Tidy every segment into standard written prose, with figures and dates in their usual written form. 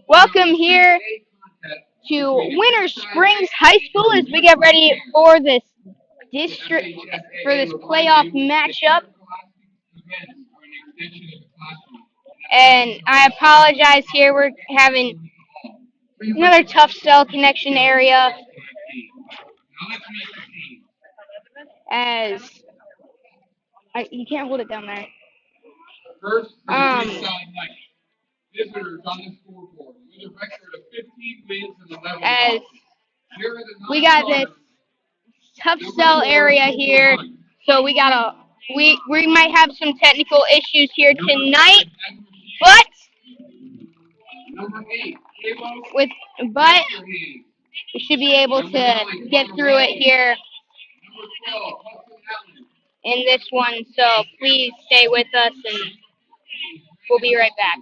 Welcome here to Winter Springs High School as we get ready for this district for this playoff matchup. And I apologize here. We're having another tough cell connection area as you can't hold it down there. Um, as we got this tough cell area here, so we might have some technical issues here tonight, but with but we should be able to get through it here in this one. So please stay with us, and we'll be right back.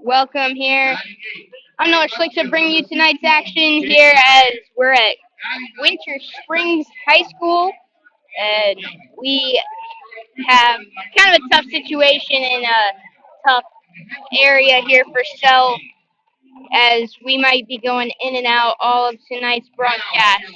Welcome here. I'm Noah Schlick to bring you tonight's action here as we're at Winter Springs High School, and we have kind of a tough situation in a tough area here for cell as we might be going in and out all of tonight's broadcast.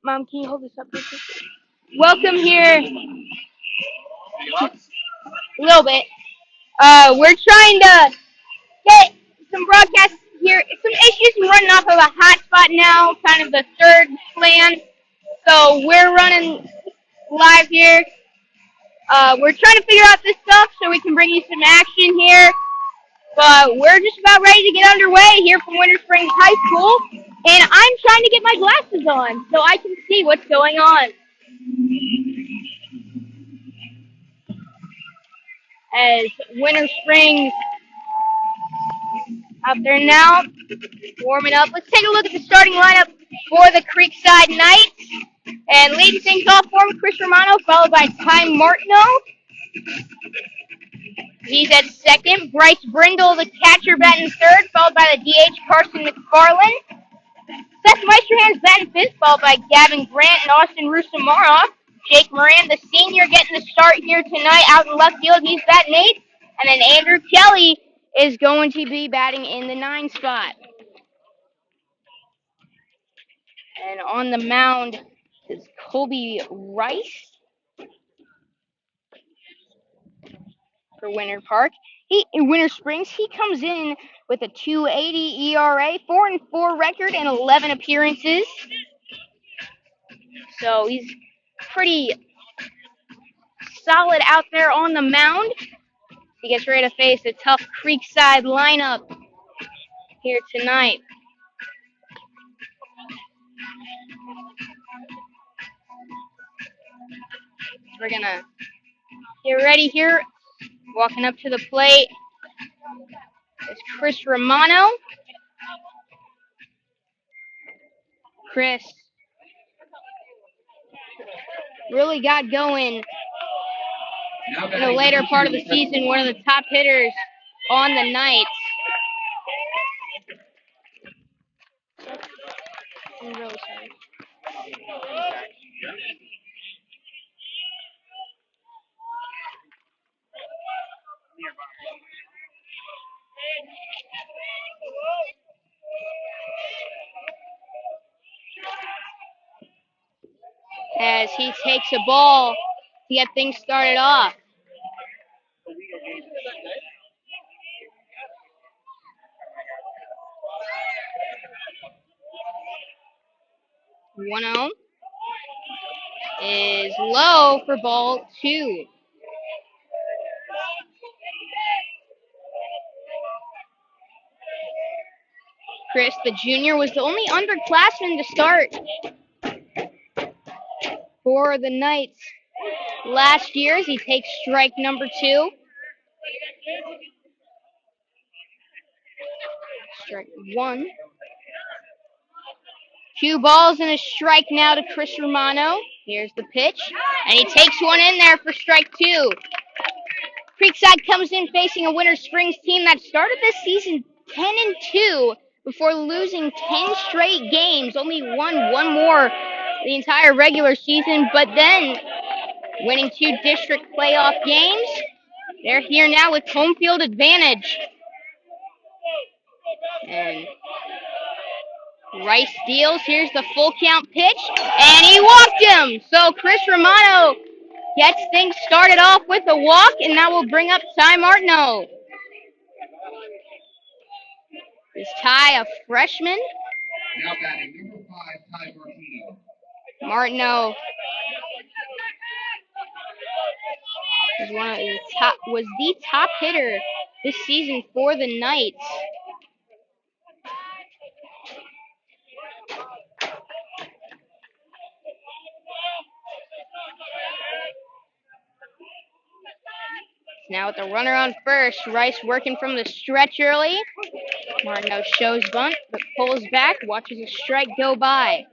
Mom, can you hold this up real quick? Welcome here. A little bit. We're trying to get some broadcasts here. Some issues. We're running off of a hotspot now, kind of the third plan. So we're running live here. We're trying to figure out this stuff so we can bring you some action here. But we're just about ready to get underway here from Winter Springs High School. And I'm trying to get my glasses on so I can see what's going on. As Winter Springs up there now, warming up. Let's take a look at the starting lineup for the Creekside Knights. And leading things off for him, Chris Romano, followed by Ty Martineau. He's at second. Bryce Brindle, the catcher, batting third, followed by the DH, Carson McFarland. Seth Meisterhand's batting fifth, followed by Gavin Grant and Austin Rusamara. Jake Moran, the senior, getting the start here tonight out in left field. He's batting eighth. And then Andrew Kelly is going to be batting in the 9 spot. And on the mound is Colby Rice for Winter Springs. He comes in with a 2.80 ERA, 4-4 record, and 11 appearances. So he's pretty solid out there on the mound. He gets ready to face a tough Creekside lineup here tonight. We're going to get ready here. Walking up to the plate is Chris Romano. Chris really got going in the later part of the season, one of the top hitters on the Knights. I'm really sorry. As he takes a ball to get things started off. One out is low for ball 2. Chris, the junior, was the only underclassman to start for the Knights last year as he takes strike number 2. Strike 1. 2 balls and a strike now to Chris Romano. Here's the pitch, and he takes one in there for strike 2. Creekside comes in facing a Winter Springs team that started this season 10-2 before losing 10 straight games. Only won one more the entire regular season, but then winning 2 district playoff games. They're here now with home field advantage. And Rice deals. Here's the full count pitch, and he walked him. So Chris Romano gets things started off with a walk, and that will bring up Ty Martineau. Is Ty a freshman? Now batting number 5, Ty Martineau. Martineau was the top hitter this season for the Knights. Now with the runner on first, Rice working from the stretch early. Martineau shows bunt, but pulls back, watches a strike go by.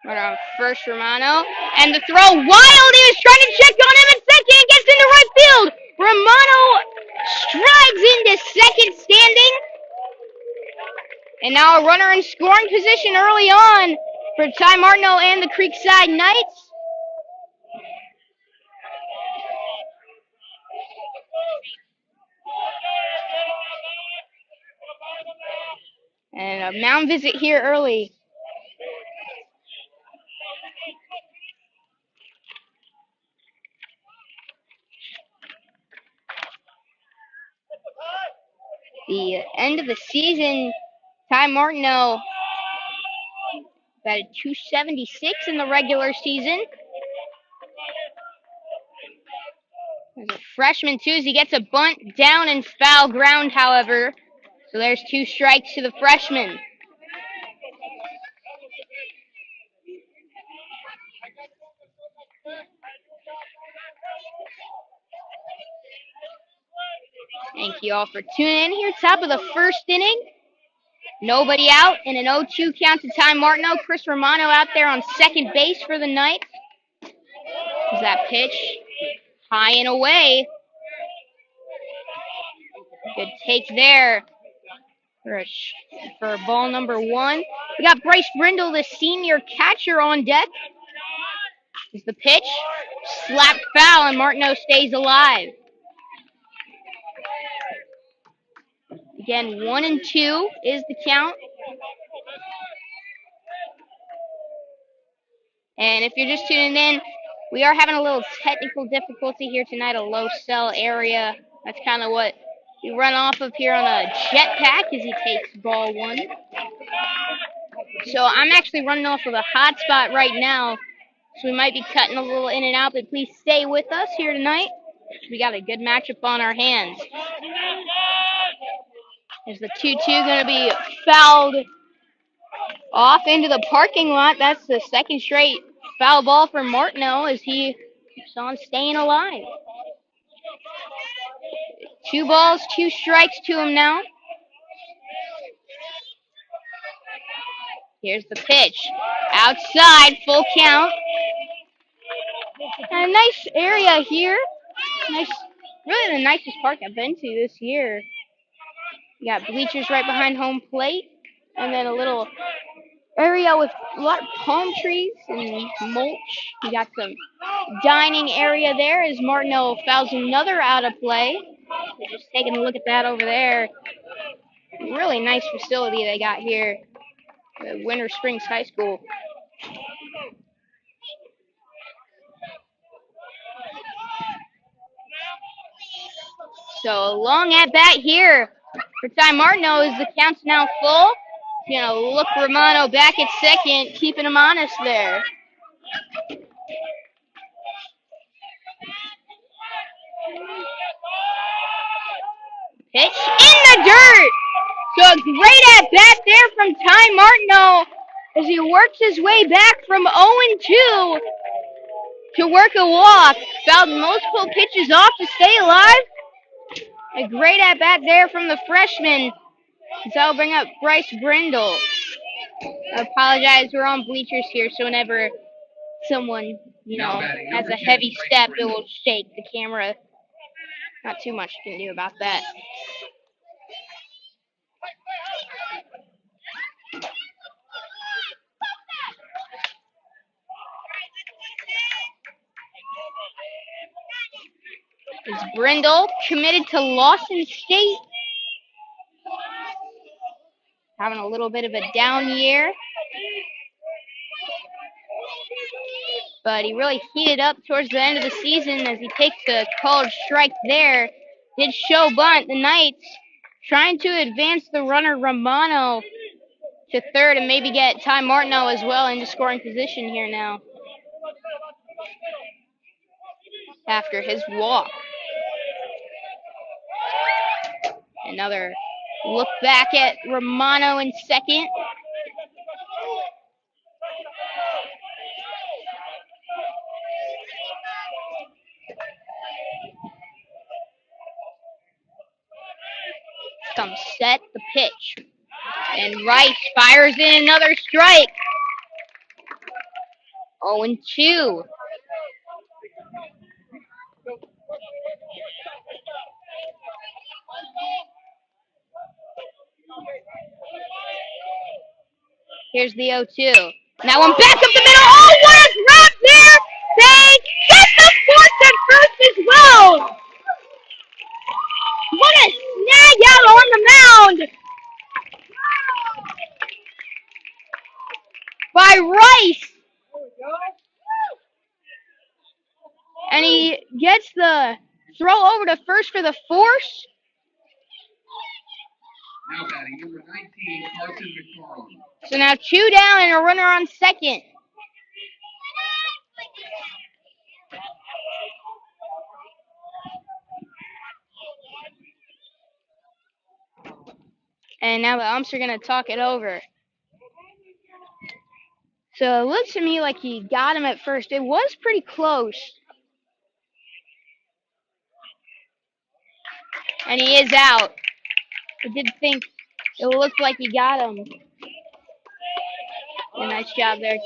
Runner on first, Romano, and the throw wild. He was trying to check on him at second, gets into right field. Romano strides into second standing. And now a runner in scoring position early on for Ty Martineau and the Creekside Knights. And a mound visit here early. The end of the season, Ty Martineau batted .276 in the regular season. As a freshman, too, as he gets a bunt down and foul ground, however. So there's 2 strikes to the freshman. Thank you all for tuning in here. Top of the first inning. Nobody out in an 0-2 count to Ty Martineau. Chris Romano out there on second base for the Knights. Is that pitch high and away? Good take there for ball number 1. We got Bryce Brindle, the senior catcher, on deck. Is the pitch slapped foul, and Martineau stays alive. Again, 1-2 is the count. And if you're just tuning in, We are having a little technical difficulty here tonight, a low cell area. That's kind of what we run off of here on a jetpack as he takes ball one. So I'm actually running off of a hotspot right now, so we might be cutting a little in and out, but please stay with us here tonight. We got a good matchup on our hands. Is the 2-2 going to be fouled off into the parking lot? That's the second straight foul ball for Martineau as he keeps on staying alive. 2 balls, 2 strikes to him now. Here's the pitch. Outside, full count. And a nice area here. Nice, really the nicest park I've been to this year. You got bleachers right behind home plate, and then a little area with a lot of palm trees and mulch. You got some dining area there as Martineau fouls another out of play. Just taking a look at that over there. Really nice facility they got here at Winter Springs High School. So long at bat here for Ty Martineau as the count's now full. He's going to look Romano back at second, keeping him honest there. Pitch in the dirt. So a great at bat there from Ty Martineau as he works his way back from 0-2 to work a walk. Fouled multiple pitches off to stay alive. A great at bat there from the freshman. So I'll bring up Bryce Brindle. I apologize, we're on bleachers here, so whenever someone, has a heavy step, it will shake the camera. Not too much you can do about that. Is Brindle committed to Lawson State? Having a little bit of a down year. But he really heated up towards the end of the season as he takes a called strike there. Did show bunt. The Knights trying to advance the runner Romano to third and maybe get Ty Martineau as well into scoring position here now after his walk. Another look back at Romano in second. Comes set the pitch. And Rice fires in another strike. 0-2. Here's the 0-2. Now one back up the middle. Oh, what a grab there! They get the force at first as well. What a snag out on the mound by Rice. And he gets the throw over to first for the force. Now batting number 19, Carson McFarland. So now 2 down and a runner on second. And now the umps are going to talk it over. So it looks to me like he got him at first. It was pretty close. And he is out. I did think it looked like he got him. A nice job there.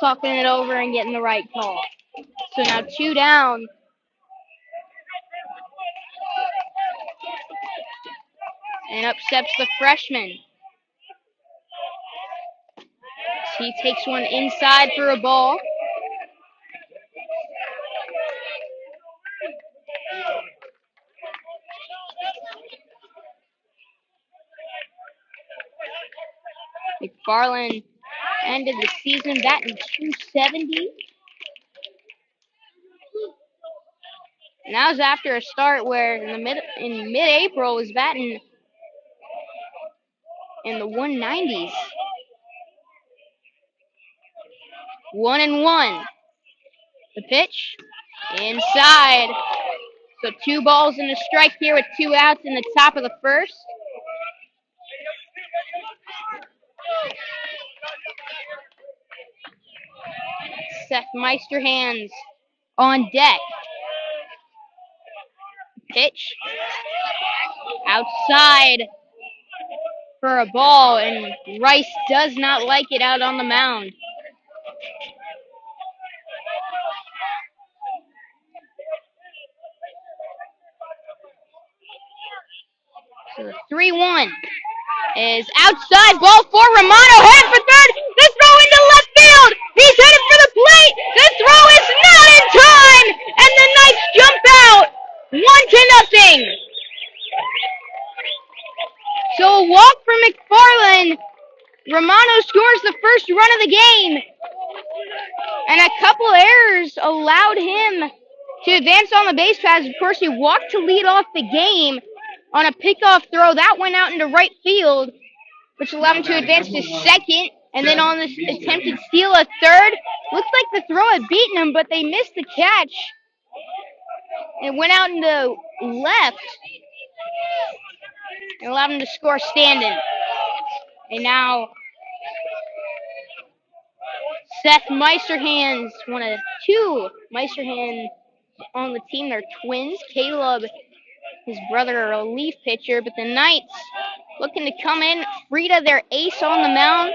Talking it over and getting the right call. So now 2 down. And up steps the freshman. He takes one inside for a ball. McFarland ended the season batting .270. And that was after a start where in mid-April was batting in the 190s. 1-1. The pitch inside. So 2 balls and a strike here with 2 outs in the top of the first. Seth Meisterhands on deck. Pitch outside for a ball, and Rice does not like it out on the mound. So the 3-1 is outside, ball for Romano, head for third, the throw into left field, he's headed for the plate, the throw is not in time, and the Knights jump out, 1-0. So a walk from McFarland, Romano scores the first run of the game, and a couple errors allowed him to advance on the base paths. Of course, he walked to lead off the game on a pickoff throw that went out into right field, which allowed him to advance to second, and then on this attempted steal at third. Looks like the throw had beaten him, but they missed the catch. It went out into left and allowed him to score standing. And now Seth Meisterhands, one of 2 Meisterhands on the team. They're twins. Caleb, his brother, a relief pitcher, but the Knights looking to come in. Frida, their ace on the mound.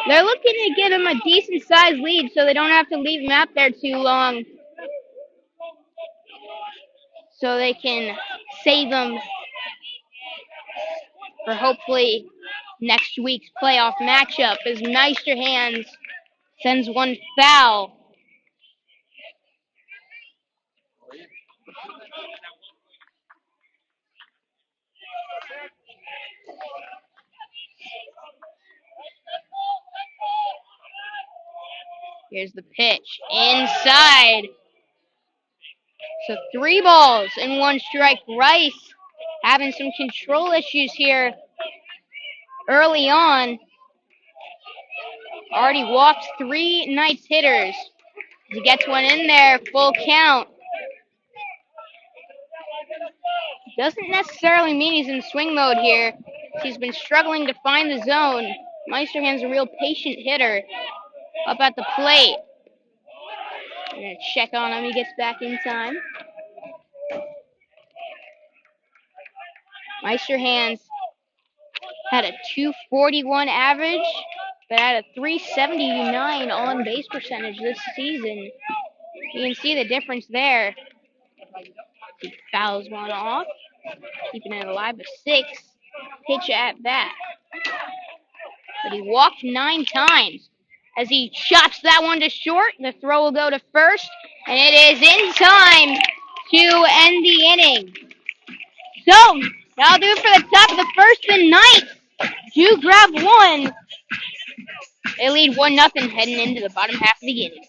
They're looking to give him a decent-sized lead so they don't have to leave him out there too long, so they can save him for hopefully next week's playoff matchup as Meisterhands sends one foul. Here's the pitch. Inside. So 3 balls and 1 strike. Rice having some control issues here early on. Already walked 3 Knights hitters. He gets one in there, full count. Doesn't necessarily mean he's in swing mode here. He's been struggling to find the zone. Meisterhand's a real patient hitter up at the plate. I'm going to check on him. He gets back in time. Meisterhands had a 241 average, but had a 379 on base percentage this season. You can see the difference there. He fouls one off, keeping it alive. A 6 pitch at bat. But he walked 9 times. As he chops that one to short, the throw will go to first, and it is in time to end the inning. So, that'll do it for the top of the first. The Knights do grab one. They lead 1-0 heading into the bottom half of the inning.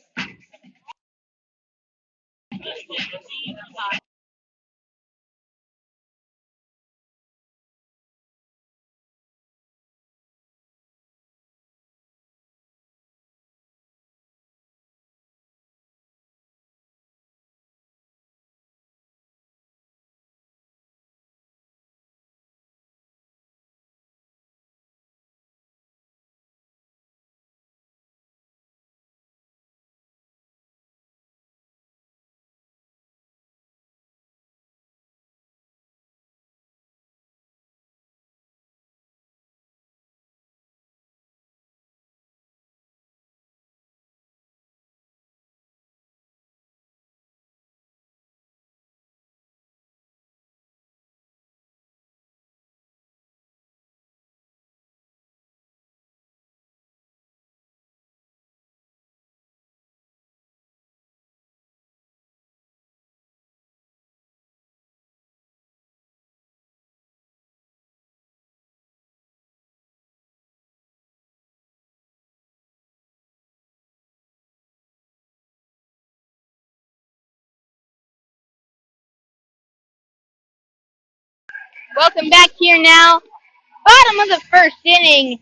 Welcome back here now. Bottom of the first inning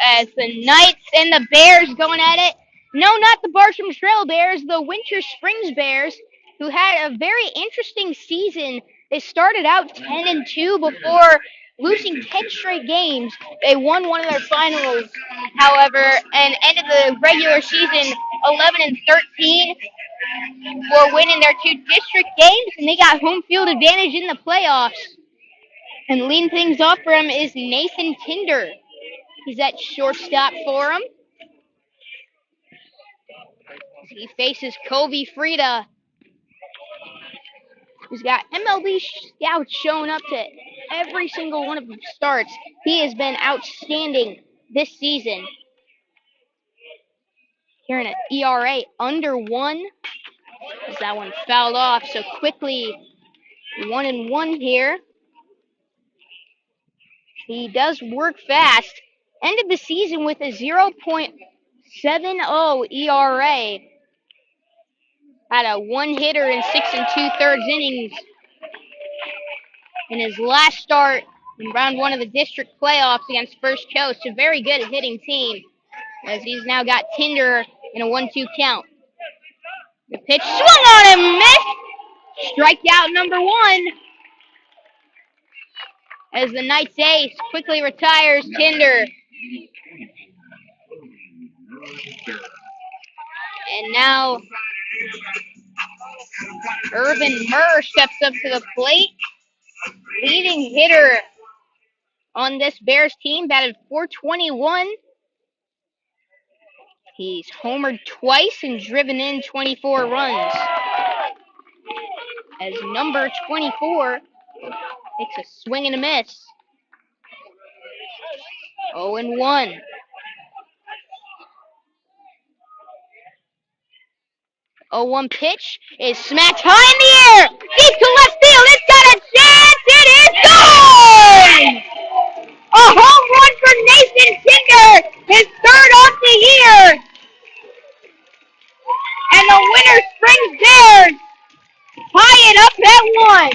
as the Knights and the Bears going at it. No, not the Bartram Trail Bears, the Winter Springs Bears, who had a very interesting season. They started out 10-2 before losing 10 straight games. They won one of their finals, however, and ended the regular season 11-13 for winning their two district games, and they got home field advantage in the playoffs. And leading things off for him is Nathan Tinder. He's at shortstop for him. He faces Kobe Frida, who's got MLB scouts showing up to every single one of the starts. He has been outstanding this season. Here in an ERA under 1, as that one fouled off so quickly. 1-1 here. He does work fast. Ended the season with a 0.70 ERA. Had a one-hitter in 6 2/3 innings in his last start in round 1 of the district playoffs against First Coast. A very good hitting team, as he's now got Tinder in a 1-2 count. The pitch swung on and missed. Strikeout number 1. As the Knights ace quickly retires Tinder. And now Irvin Murr steps up to the plate. Leading hitter on this Bears team, batted .421. He's homered twice and driven in 24 runs. As number 24 takes a swing and a miss. 0-1. 0-1 pitch is smacked high in the air. Deep to left field. It's got a chance. It is gone! A home run for Nathan Tinder. His third off the year. And the Winter Springs Bears tie it up at 1.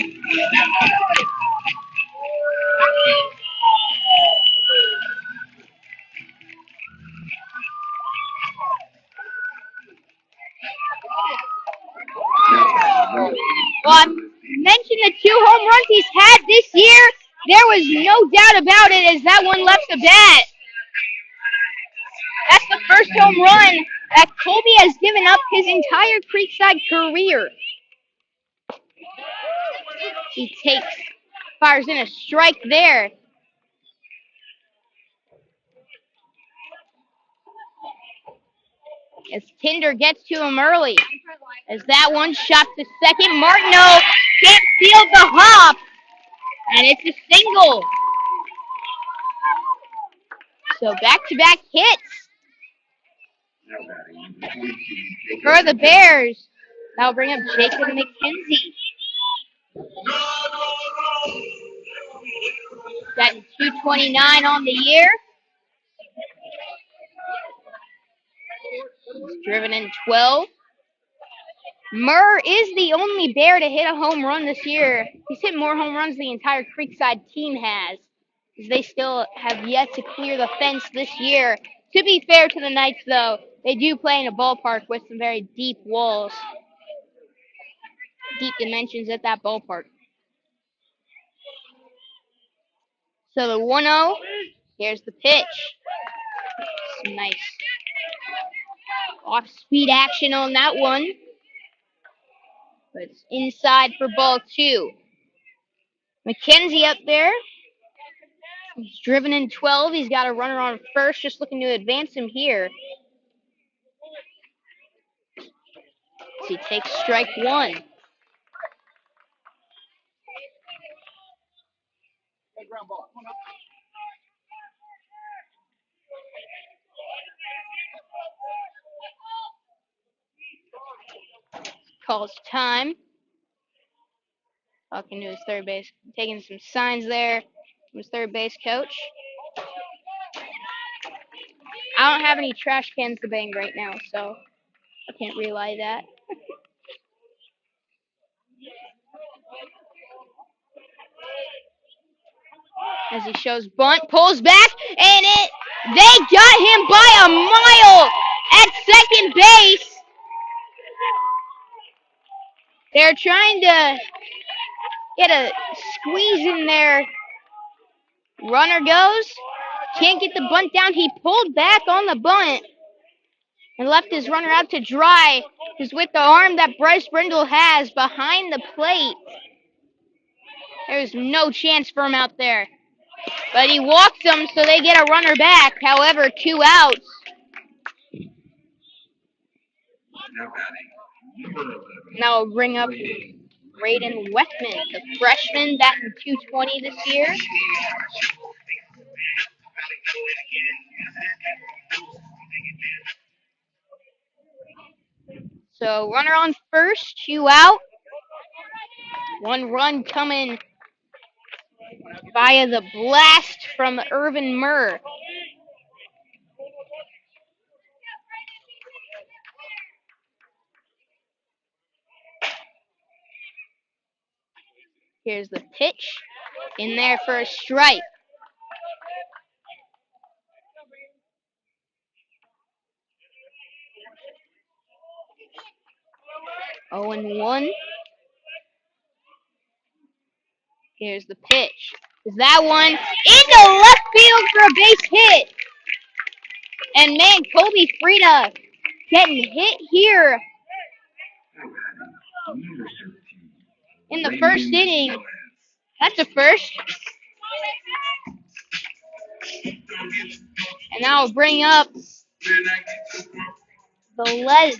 Well, I mentioned the 2 home runs he's had this year. There was no doubt about it as that one left the bat. That's the first home run that Colby has given up his entire Creekside career. He fires in a strike there. As Tinder gets to him early. As that one shot to second. Martineau can't field the hop. And it's a single. So back-to-back hits for the Bears. That'll bring up Jacob McKenzie. Got 229 on the year. He's driven in 12. Murr is the only Bear to hit a home run this year. He's hit more home runs than the entire Creekside team has, as they still have yet to clear the fence this year. To be fair to the Knights, though, they do play in a ballpark with some very deep walls, deep dimensions at that ballpark. So the 1-0, here's the pitch. Some nice off-speed action on that one. But it's inside for ball 2. McKenzie up there. He's driven in 12. He's got a runner on first, just looking to advance him here. So he takes strike 1. Calls time. Talking to his third base, taking some signs there from his third base coach. I don't have any trash cans to bang right now, so I can't relay that. as he shows bunt, pulls back, and they got him by a mile at second base. They're trying to get a squeeze in there. Runner goes, can't get the bunt down. He pulled back on the bunt and left his runner out to dry, because with the arm that Bryce Brindle has behind the plate, there's no chance for him out there. But he walks them, so they get a runner back. However, 2 outs. Now we'll bring up Braden Westman, the freshman, batting .220 this year. So runner on first, 2 out. 1 run coming via the blast from Irvin Murr. Here's the pitch. In there for a strike. Oh, and 1. Here's the pitch. Is that one into left field for a base hit? And man, Kobe Frida getting hit here in the first inning. That's a first. And now we'll bring up the Les.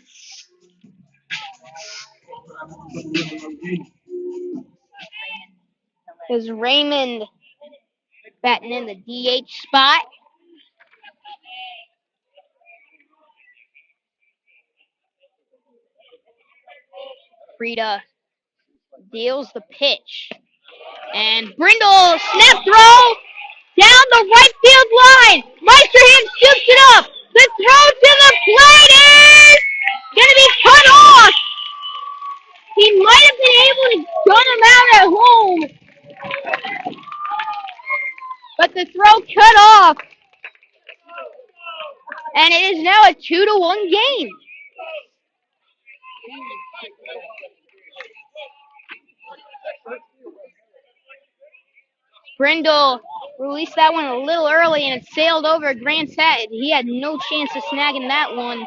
Is Raymond batting in the DH spot? Frida deals the pitch. And Brindle, snap throw down the right field line. Meisterham scoops it up. The throw to the plate is going to be cut off. He might have been able to gun him out at home, but the throw cut off. And it is now a 2-1 game. Brindle released that one a little early, and it sailed over Grant's head. He had no chance of snagging that one.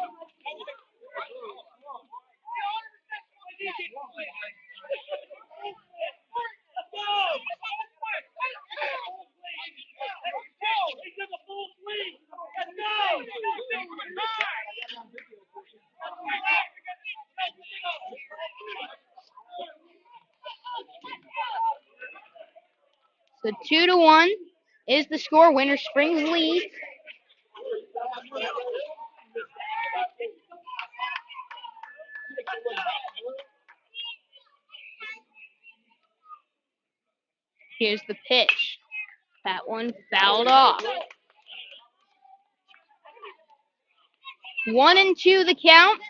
So 2-1 is the score. Winter Springs lead. Here's the pitch. That one fouled off. 1-2 the count.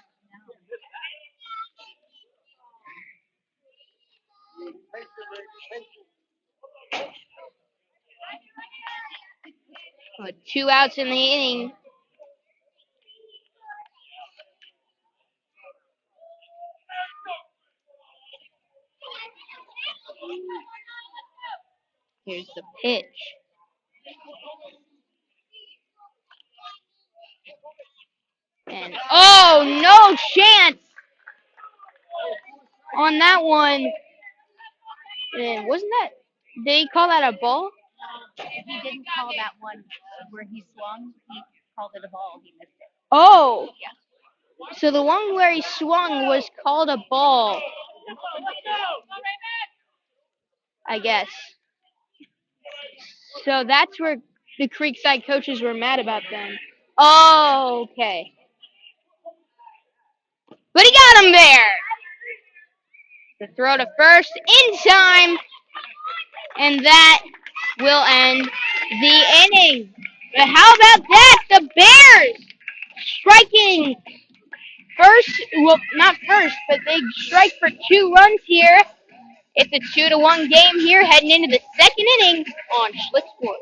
With 2 outs in the inning. Here's the pitch. And oh, no chance on that one. And wasn't that, did he call that a ball? He didn't call that one where he swung. He called it a ball. He missed it. Oh. So the one where he swung was called a ball, I guess. So that's where the Creekside coaches were mad about them. Oh, okay. But he got him there. The throw to first in time. And that will end the inning. But how about that? The Bears striking first, well, not first, but they strike for 2 runs here. It's a 2-1 game here, heading into the second inning on Schlick Sports.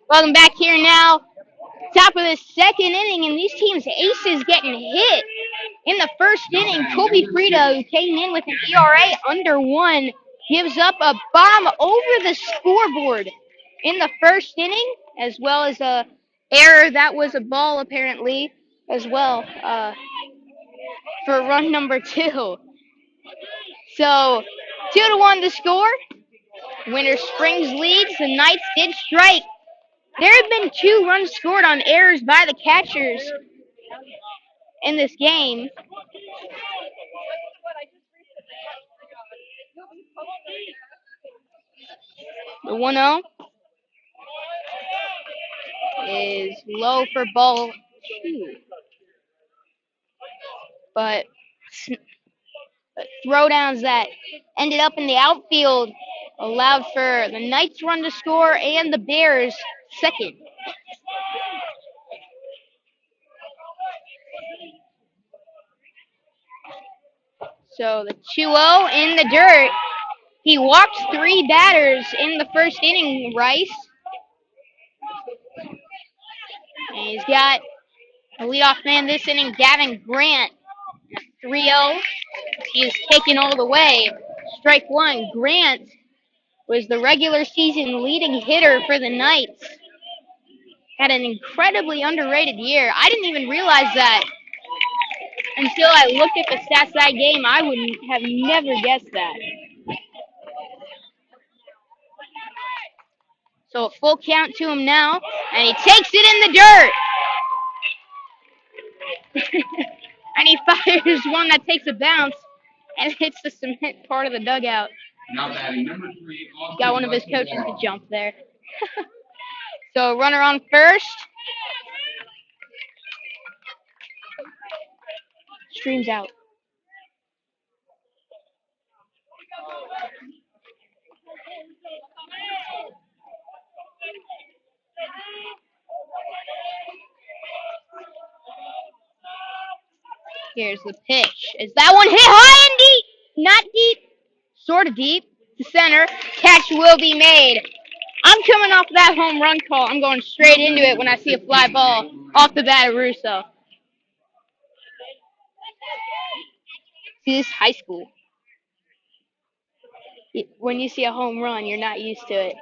Welcome back here now. Top of the second inning, and these teams' aces getting hit. In the first inning, Kobe Frito, who came in with an ERA under 1, gives up a bomb over the scoreboard in the first inning, as well as a error that was a ball apparently as well for run number 2. So 2-1 the score. Winter Springs leads. The Knights did strike. There have been 2 runs scored on errors by the catchers in this game. The 1-0 is low for ball 2. But throwdowns that ended up in the outfield allowed for the Knights run to score and the Bears second. So the 2-0 in the dirt. He walked 3 batters in the first inning, Rice. And he's got a leadoff man this inning, Gavin Grant. 3-0. He is taken all the way. Strike 1. Grant was the regular season leading hitter for the Knights. Had an incredibly underrated year. I didn't even realize that until I looked at the stats that game. I would have never guessed that. So a full count to him now, and he takes it in the dirt. And he fires one that takes a bounce and hits the cement part of the dugout. Now batting number 3, Got one of his coaches to jump there. So runner on first. Streams out. Here's the pitch. Is that one hit high and deep? Not deep. Sort of deep. To center. Catch will be made. I'm coming off that home run call. I'm going straight into it when I see a fly ball off the bat of Russo. See, this is high school. When you see a home run, you're not used to it.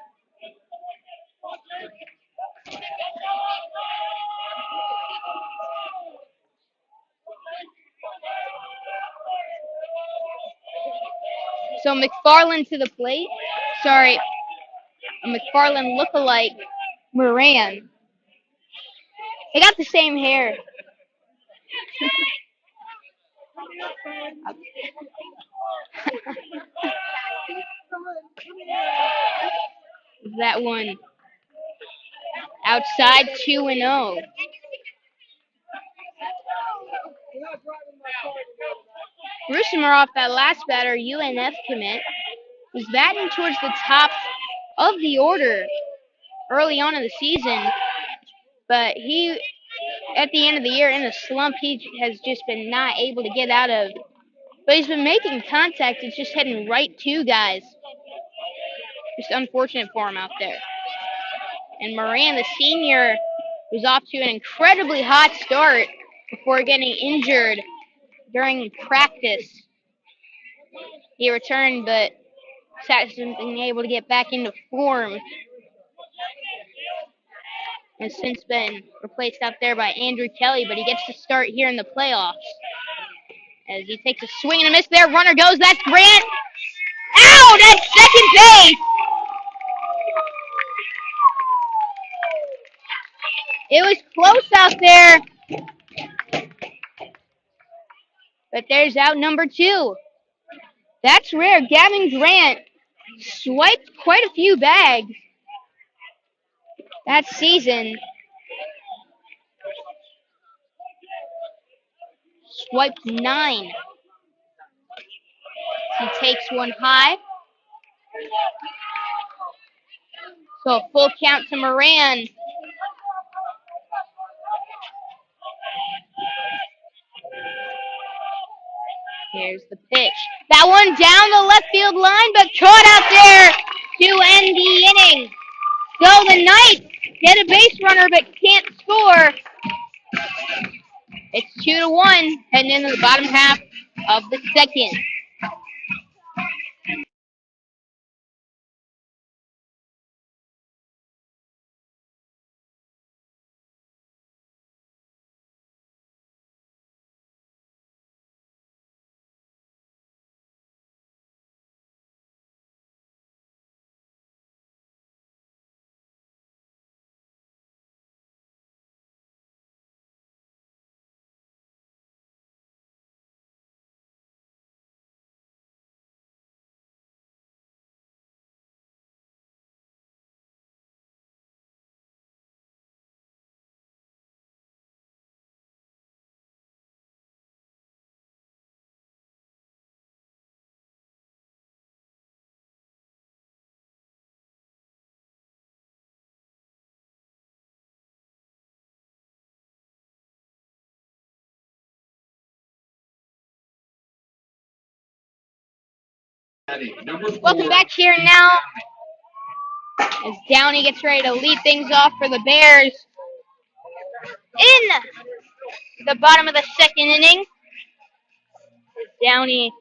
So McFarland to the plate. Sorry, a McFarland lookalike, Moran. They got the same hair. That one outside 2-0. Rusimar, that last batter, UNF commit, was batting towards the top of the order early on in the season, but he, at the end of the year, in a slump he has just been not able to get out of. But he's been making contact. It's just heading right to guys. Just unfortunate for him out there. And Moran, the senior, was off to an incredibly hot start before getting injured during practice. He returned, but hasn't been able to get back into form. Has since been replaced out there by Andrew Kelly, but he gets to start here in the playoffs. As he takes a swing and a miss there, runner goes, that's Grant. Out at second base! It was close out there, but there's out number 2. That's rare. Gavin Grant swiped quite a few bags that season. Swiped 9. He takes one high. So a full count to Moran. Here's the pitch. That one down the left field line, but caught out there to end the inning. So the Knights get a base runner but can't score. It's 2-1 heading into the bottom half of the second. Welcome back here now as Downey gets ready to lead things off for the Bears in the bottom of the second inning. Downey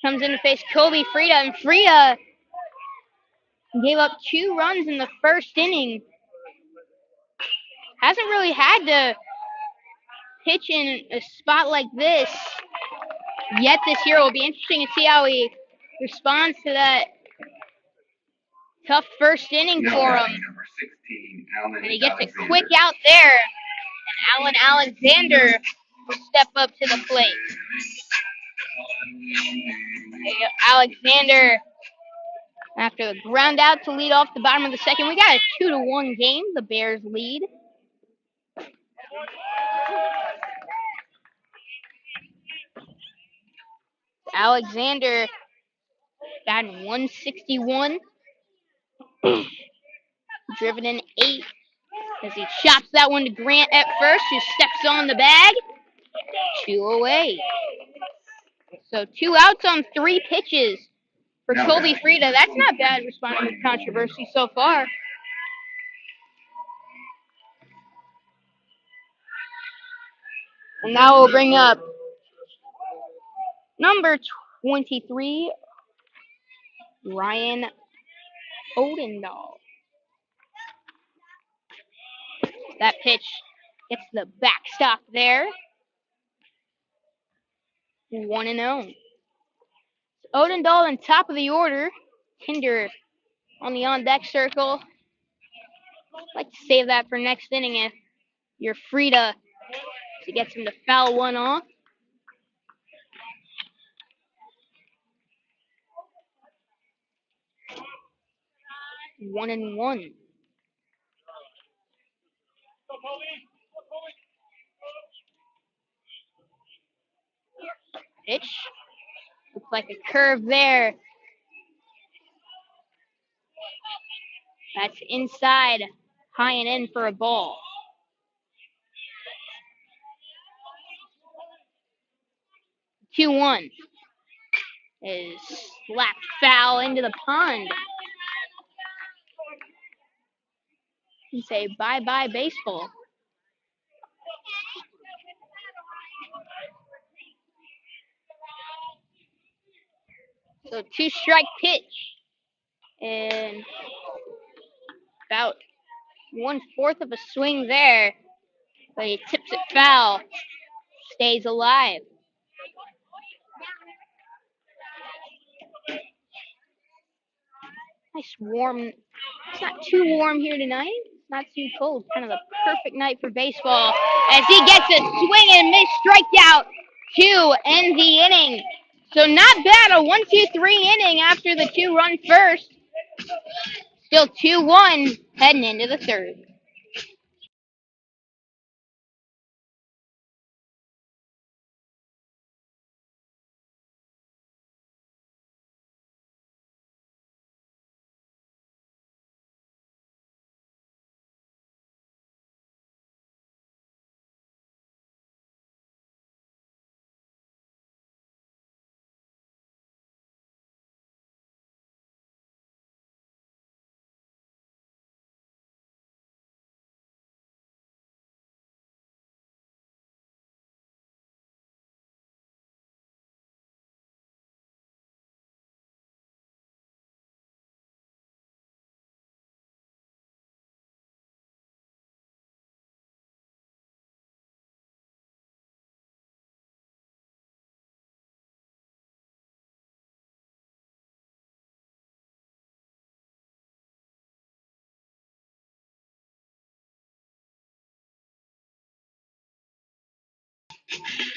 comes in to face Kobe Frida, and Frida gave up 2 runs in the first inning. Hasn't really had to pitch in a spot like this yet this year. It will be interesting to see how he responds to that tough first inning for him. And he gets a quick out there, and Alan Alexander will step up to the plate. Alexander, after the ground out to lead off the bottom of the second, we got a 2-1 game. The Bears lead. Alexander batting 161, driven in 8 as he chops that one to Grant at first, who steps on the bag. 2 away. So 2 outs on 3 pitches for Colby Frida. That's not bad responding to controversy so far. And now we'll bring up number 23, Ryan Odendahl. That pitch gets the backstop there. 1-0. Odendahl on top of the order. Tinder on the on-deck circle. Like to save that for next inning if you're Frida to get him to foul one off. One and one. Pitch. Looks like a curve there. That's inside, high and in for a ball. Two one. is slapped foul into the pond. And say bye-bye baseball. So 2-strike pitch. And about 1/4 of a swing there. But he tips it foul. Stays alive. Nice warm. It's not too warm here tonight. It's not too cold. Kind of the perfect night for baseball. As he gets a swing and miss strikeout to end the inning. So not bad. A 1-2-3 inning after the 2-run first. Still 2-1 heading into the third.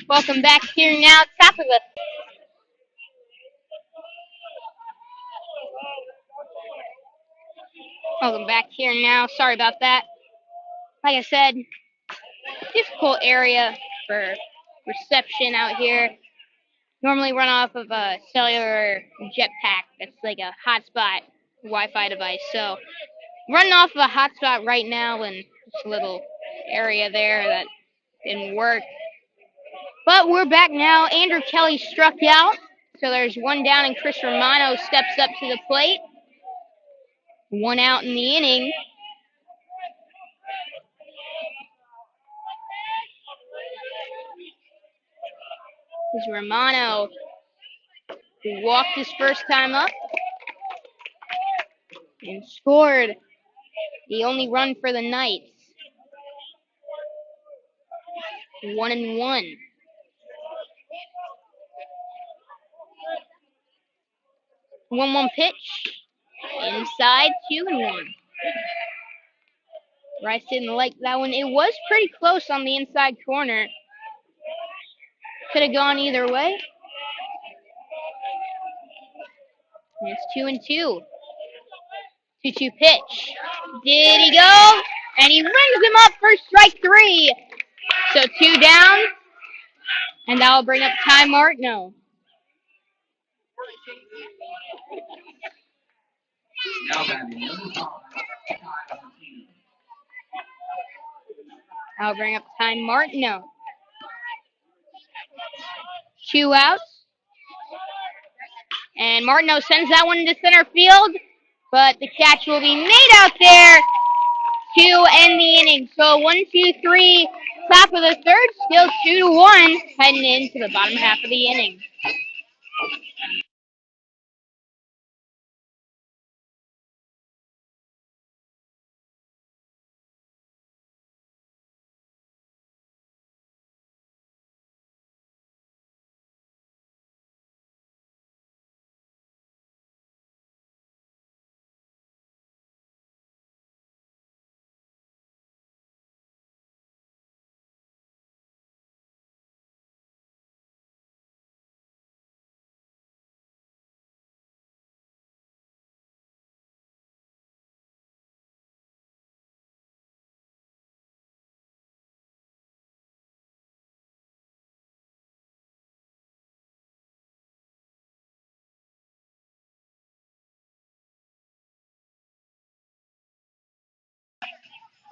Welcome back here now, top of the. Welcome back here now. Sorry about that. Like I said, difficult area for reception out here. Normally run off of a cellular jetpack that's like a hotspot Wi-Fi device. So running off of a hotspot right now in this little area there that didn't work. But we're back now. Andrew Kelly struck out. So there's one down and Chris Romano steps up to the plate. One out in the inning. Is Romano, who walked his first time up and scored the only run for the Knights. 1-1. 1-1 pitch. Inside, 2-1. Rice didn't like that one. It was pretty close on the inside corner. Could have gone either way. And it's 2-2. 2-2 pitch. Did he go? And he rings him up for strike 3. So 2 down. And that will bring up Ty Martineau. Now batting number 5, I'll bring up Ty Martineau. 2 outs. And Martineau sends that one into center field. But the catch will be made out there to end the inning. So 1-2-3, top of the third, still 2-1, heading into the bottom half of the inning.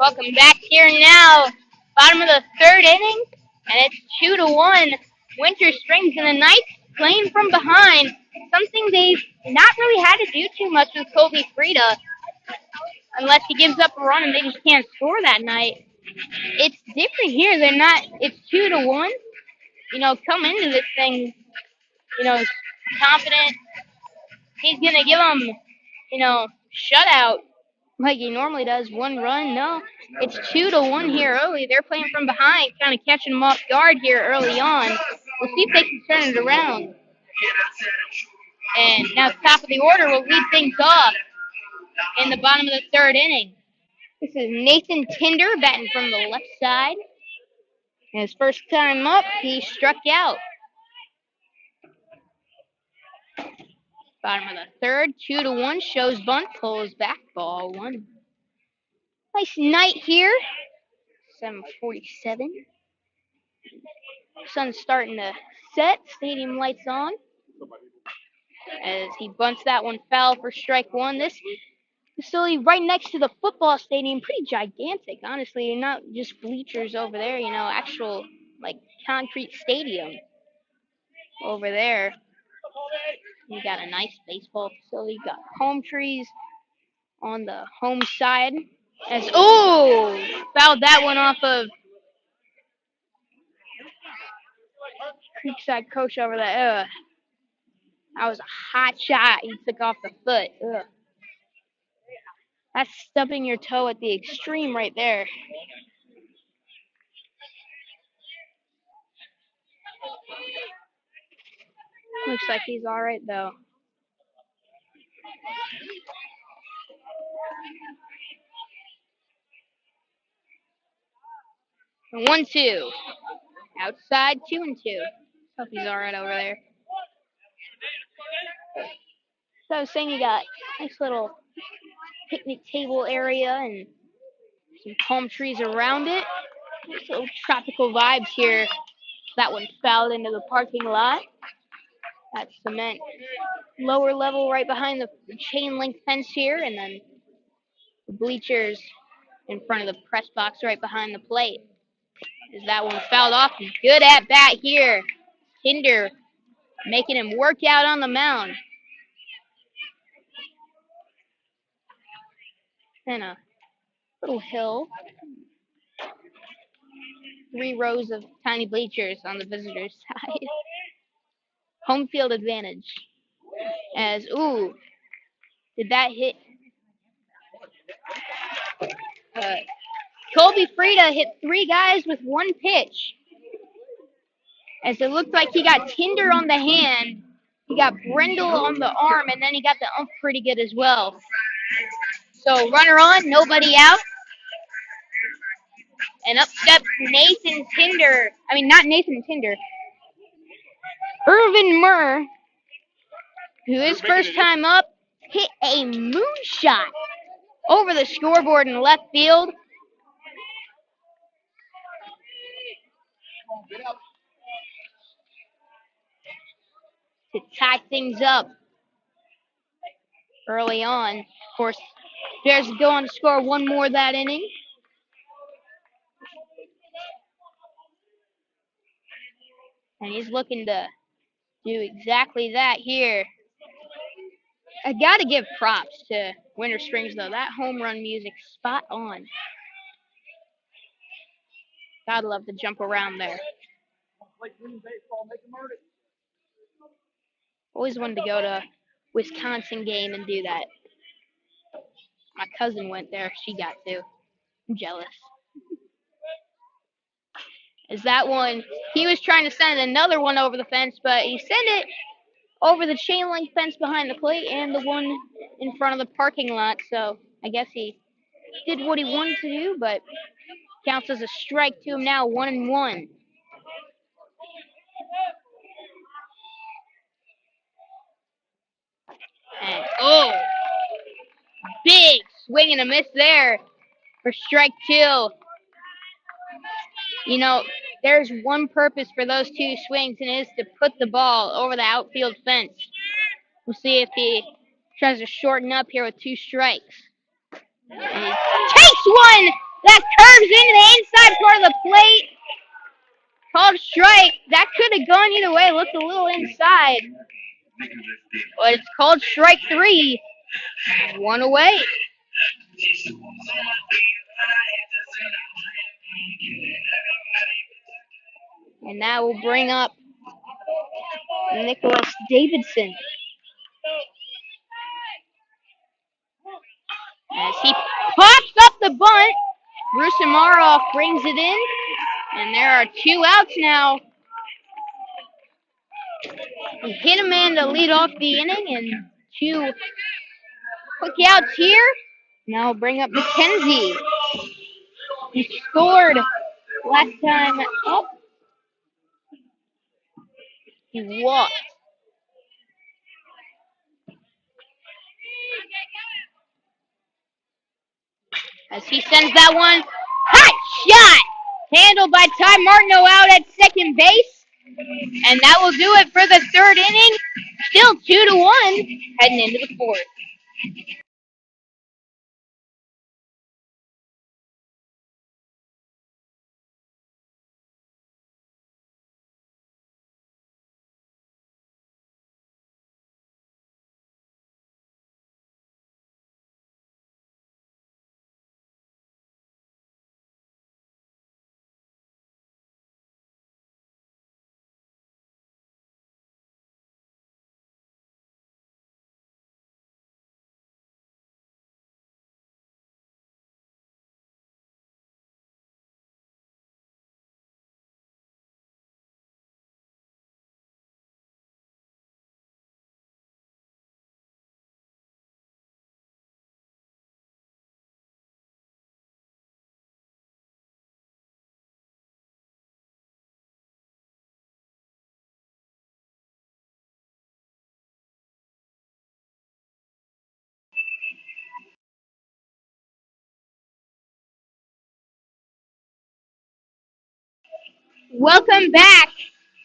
Welcome back here now, bottom of the third inning, and it's 2-1. Winter Springs and the Knights playing from behind. something they've not really had to do too much with Colby Frida, unless he gives up a run and they just can't score that night. It's different here. They're not. It's 2-1. Come into this thing, confident. He's gonna give them, shutout like he normally does. One run. No, it's 2-1 here early. They're playing from behind, kind of catching them off guard here early on. We'll see if they can turn it around. And now top of the order will lead things off in the bottom of the third inning. This is Nathan Tinder batting from the left side. And his first time up, he struck out. Bottom of the third, 2-1, shows bunt, pulls back, ball one. Nice night here. 7:47. Sun's starting to set. Stadium lights on. As he bunts that one foul for strike one. This facility right next to the football stadium, pretty gigantic, honestly. Not just bleachers over there, actual concrete stadium over there. You got a nice baseball facility. You got palm trees on the home side. Fouled that one off of Creekside coach over there. That was a hot shot he took off the foot. That's stubbing your toe at the extreme right there. Looks like he's all right though. And 1-2. Outside 2-2. Hope he's all right over there. So I was saying you got a nice little picnic table area and some palm trees around it. Nice little tropical vibes here. That one fouled into the parking lot. That's cement. Lower level right behind the chain link fence here, and then the bleachers in front of the press box right behind the plate. Is that one fouled off? Good at bat here. Tinder making him work out on the mound. And a little hill. 3 rows of tiny bleachers on the visitor's side. Home field advantage. Did that hit? Colby Frida hit 3 guys with 1 pitch. As it looked like he got Tinder on the hand, he got Brindle on the arm, and then he got the ump pretty good as well. So runner on, nobody out. And up steps Nathan Tinder. I mean, not Nathan Tinder. Irvin Murr, who is first time up, hit a moonshot over the scoreboard in left field. To tie things up early on. Of course, Bears go on to score 1 more that inning. And he's looking to do exactly that here. I gotta give props to Winter Springs though. That home run music spot on. Gotta love to jump around there. Always wanted to go to a Wisconsin game and do that. My cousin went there. She got to. I'm jealous. Is that one? He was trying to send another one over the fence, but he sent it over the chain link fence behind the plate and the one in front of the parking lot. So I guess he did what he wanted to do, but counts as a strike to him now, 1-1. And big swing and a miss there for strike 2. There's one purpose for those 2 swings, and it is to put the ball over the outfield fence. We'll see if he tries to shorten up here with 2 strikes. And he takes one that curves into the inside part of the plate. Called strike. That could have gone either way. Looked a little inside. But it's called strike three. One away. And that will bring up Nicholas Davidson. As he pops up the bunt, Bruce Amaroff brings it in. And there are 2 outs now. He hit a man to lead off the inning, and 2 quick outs here. Now bring up McKenzie. He scored last time up. He walked. As he sends that one, hot shot! Handled by Ty Martineau out at second base. And that will do it for the 3rd inning. Still 2-1, heading into the 4th. Welcome back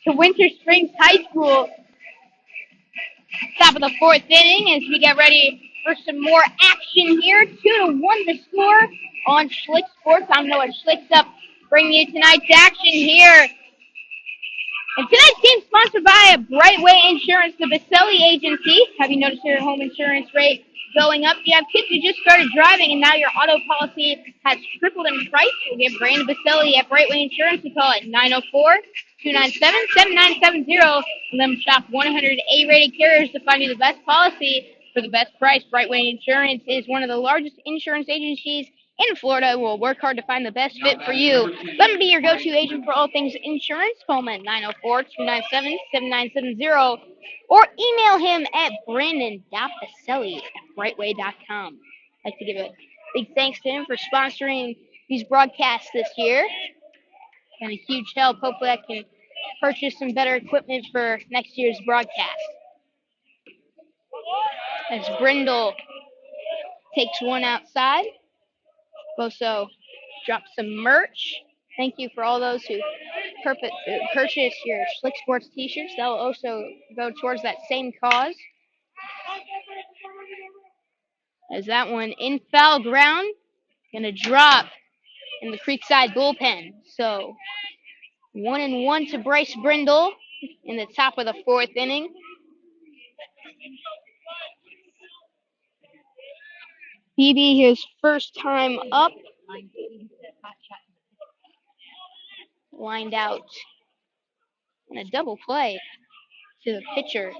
to Winter Springs High School. Top of the 4th inning as we get ready for some more action here. 2-1 the score on Schlick Sports. I'm Noah Schlicksup bringing you tonight's action here. And tonight's game sponsored by Brightway Insurance, the Baselli Agency. Have you noticed your home insurance rate going up? You have kids who just started driving and now your auto policy has tripled in price. We'll get Brandon Baselli at Brightway Insurance. We call it 904-297-7970. And then shop 100 A-rated carriers to find you the best policy for the best price. Brightway Insurance is one of the largest insurance agencies in Florida. Will work hard to find the best fit for you. Let me be your go-to agent for all things insurance. Call him at 904-297-7970 or email him at brandon.baselli@brightway.com. I'd like to give a big thanks to him for sponsoring these broadcasts this year. And a huge help. Hopefully I can purchase some better equipment for next year's broadcast. As Brindle takes one outside. Also dropped some merch. Thank you for all those who purchase your Schlick Sports t-shirts. That will also go towards that same cause. As that one in foul ground, gonna drop in the Creekside bullpen. So 1-1 to Bryce Brindle in the top of the 4th inning. BB his first time up. Lined out in a double play to the pitcher.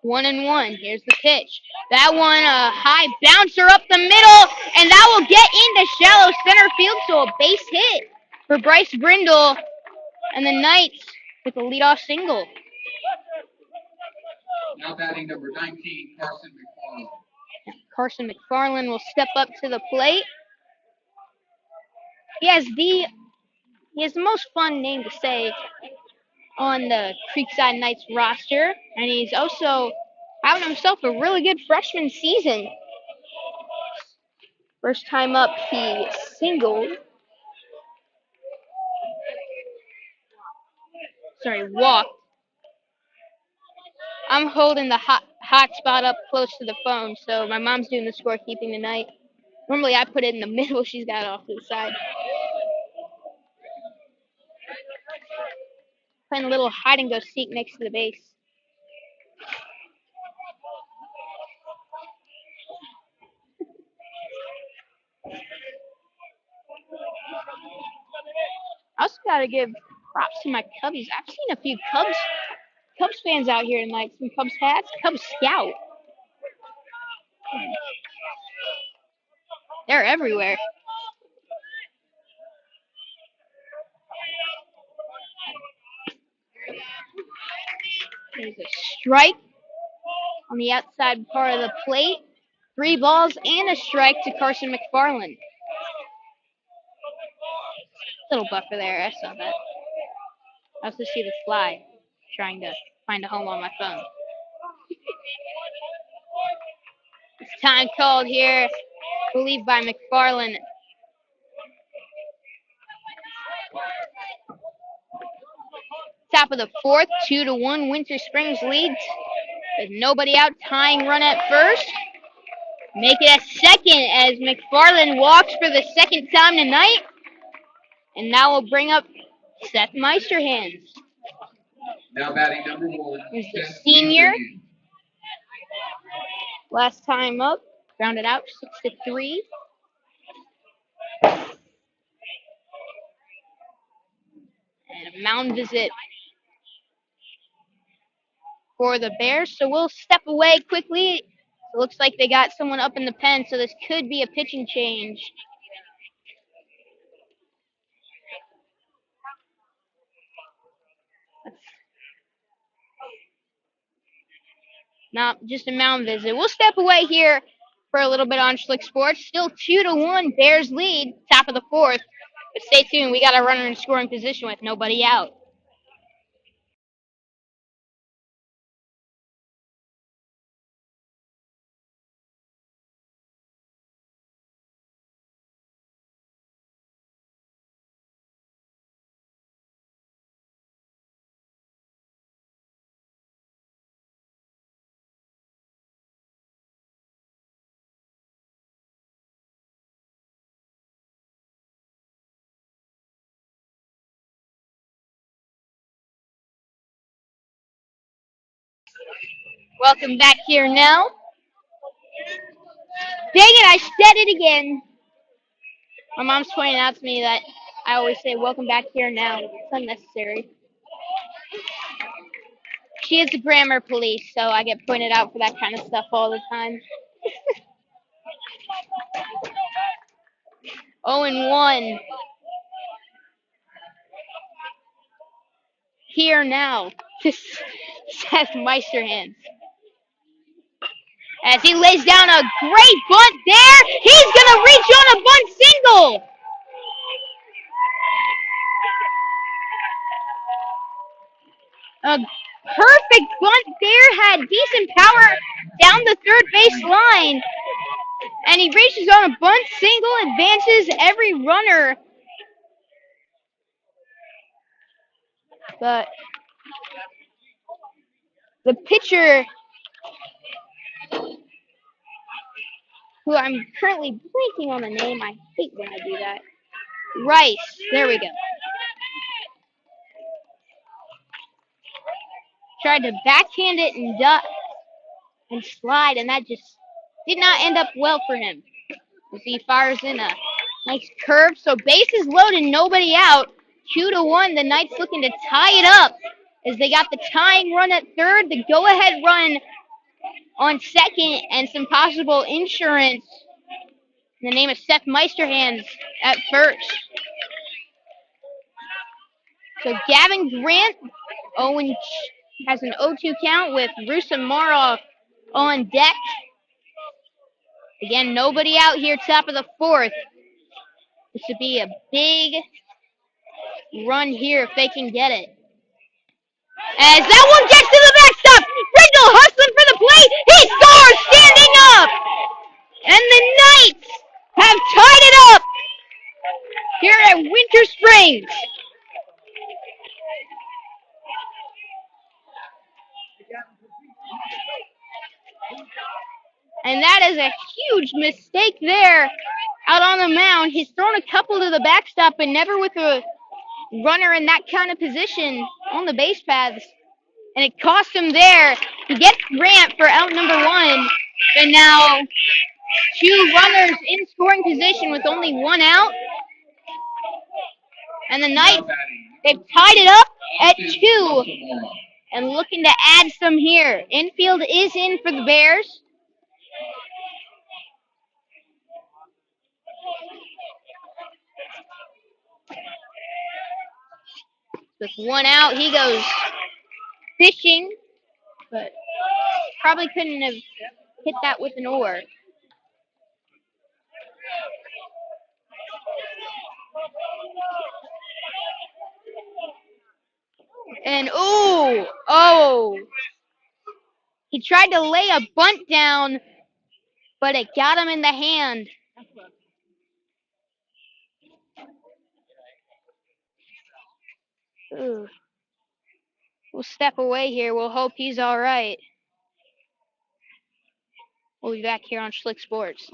1-1. Here's the pitch. That one, a high bouncer up the middle, and that will get into shallow center field, so a base hit for Bryce Brindle and the Knights with a leadoff single. Now batting number 19, Carson McFarland. Carson McFarland will step up to the plate. He has the most fun name to say on the Creekside Knights roster, and he's also having himself a really good freshman season. First time up, he singled. Walked. I'm holding the hot spot up close to the phone, so my mom's doing the scorekeeping tonight. Normally I put it in the middle. She's got it off to the side. Playing a little hide and go seek next to the base. I also gotta give props to my Cubbies. I've seen a few Cubs fans out here tonight. Some Cubs hats, Cubs scout. They're everywhere. There's a strike on the outside part of the plate. 3 balls and a strike to Carson McFarland. Little buffer there. I saw that. I also see the fly trying to find a home on my phone. It's time called here, I believe by McFarland. Top of the 4th, 2-1. Winter Springs leads with nobody out. Tying run at first. Make it a second as McFarland walks for the second time tonight. And now we'll bring up Seth Meisterhands. Now batting number 1. Here's the senior. Last time up, grounded out 6-3. And a mound visit for the Bears. So we'll step away quickly. It looks like they got someone up in the pen, so this could be a pitching change. Not just a mound visit. We'll step away here for a little bit on Schlick Sports. Still 2-1. Bears lead, top of the 4th. But stay tuned. We got a runner in scoring position with nobody out. Welcome back here now. Dang it, I said it again. My mom's pointing out to me that I always say welcome back here now. It's unnecessary. She is the grammar police, so I get pointed out for that kind of stuff all the time. 0-1. Here now. Seth Meisterhands. As he lays down a great bunt there, he's going to reach on a bunt single. A perfect bunt there, had decent power down the third base line. And he reaches on a bunt single, advances every runner. But the pitcher, who I'm currently blanking on the name, I hate when I do that. Rice, there we go. Tried to backhand it and slide, and that just did not end up well for him. As he fires in a nice curve. So bases loaded, nobody out. 2-1. The Knights looking to tie it up as they got the tying run at third, the go-ahead run on second, and some possible insurance in the name of Seth Meisterhands at first. So Gavin Grant has an 0-2 count with Rusa Marov on deck. Again, nobody out here, top of the 4th. This would be a big run here if they can get it. As that one gets to the backstop, Brindle hustling for the plate. He scores standing up. And the Knights have tied it up here at Winter Springs. And that is a huge mistake there out on the mound. He's thrown a couple to the backstop, but never with a runner in that kind of position on the base paths. And it cost him there. He gets Grant for out number one, but now two runners in scoring position with only one out. And the Knights, they've tied it up at 2 and looking to add some here. Infield is in for the Bears. With one out, he goes fishing, but probably couldn't have hit that with an oar. And he tried to lay a bunt down, but it got him in the hand. Ooh. We'll step away here. We'll hope he's all right. We'll be back here on Schlick Sports.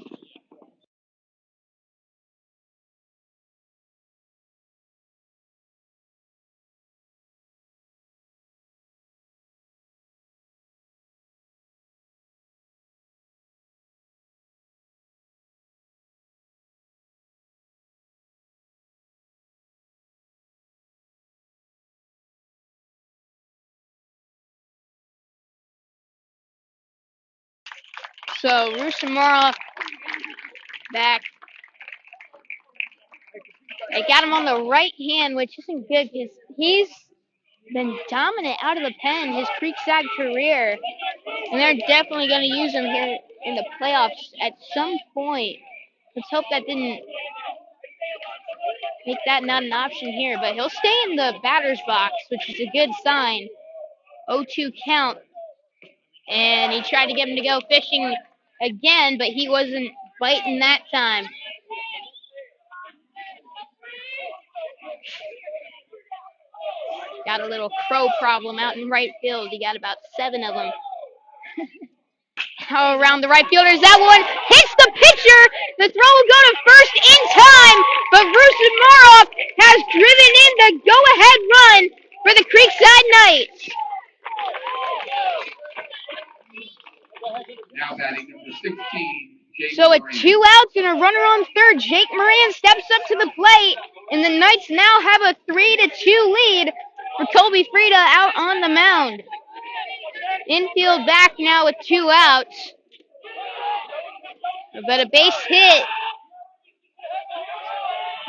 So Rusamara back. They got him on the right hand, which isn't good because he's been dominant out of the pen his Creekside career. And they're definitely going to use him here in the playoffs at some point. Let's hope that didn't make that not an option here. But he'll stay in the batter's box, which is a good sign. 0-2 count. And he tried to get him to go fishing again, but he wasn't biting that time. Got a little crow problem out in right field. He got about 7 of them. How around the right fielders. That one hits the pitcher. The throw will go to first in time, but Rusin has driven in the go-ahead run for the Creekside Knights. Now batting number 16. So with 2 outs and a runner on third, Jake Moran steps up to the plate, and the Knights now have a 3-2 lead for Colby Frieda out on the mound. Infield back now with 2 outs. But a base hit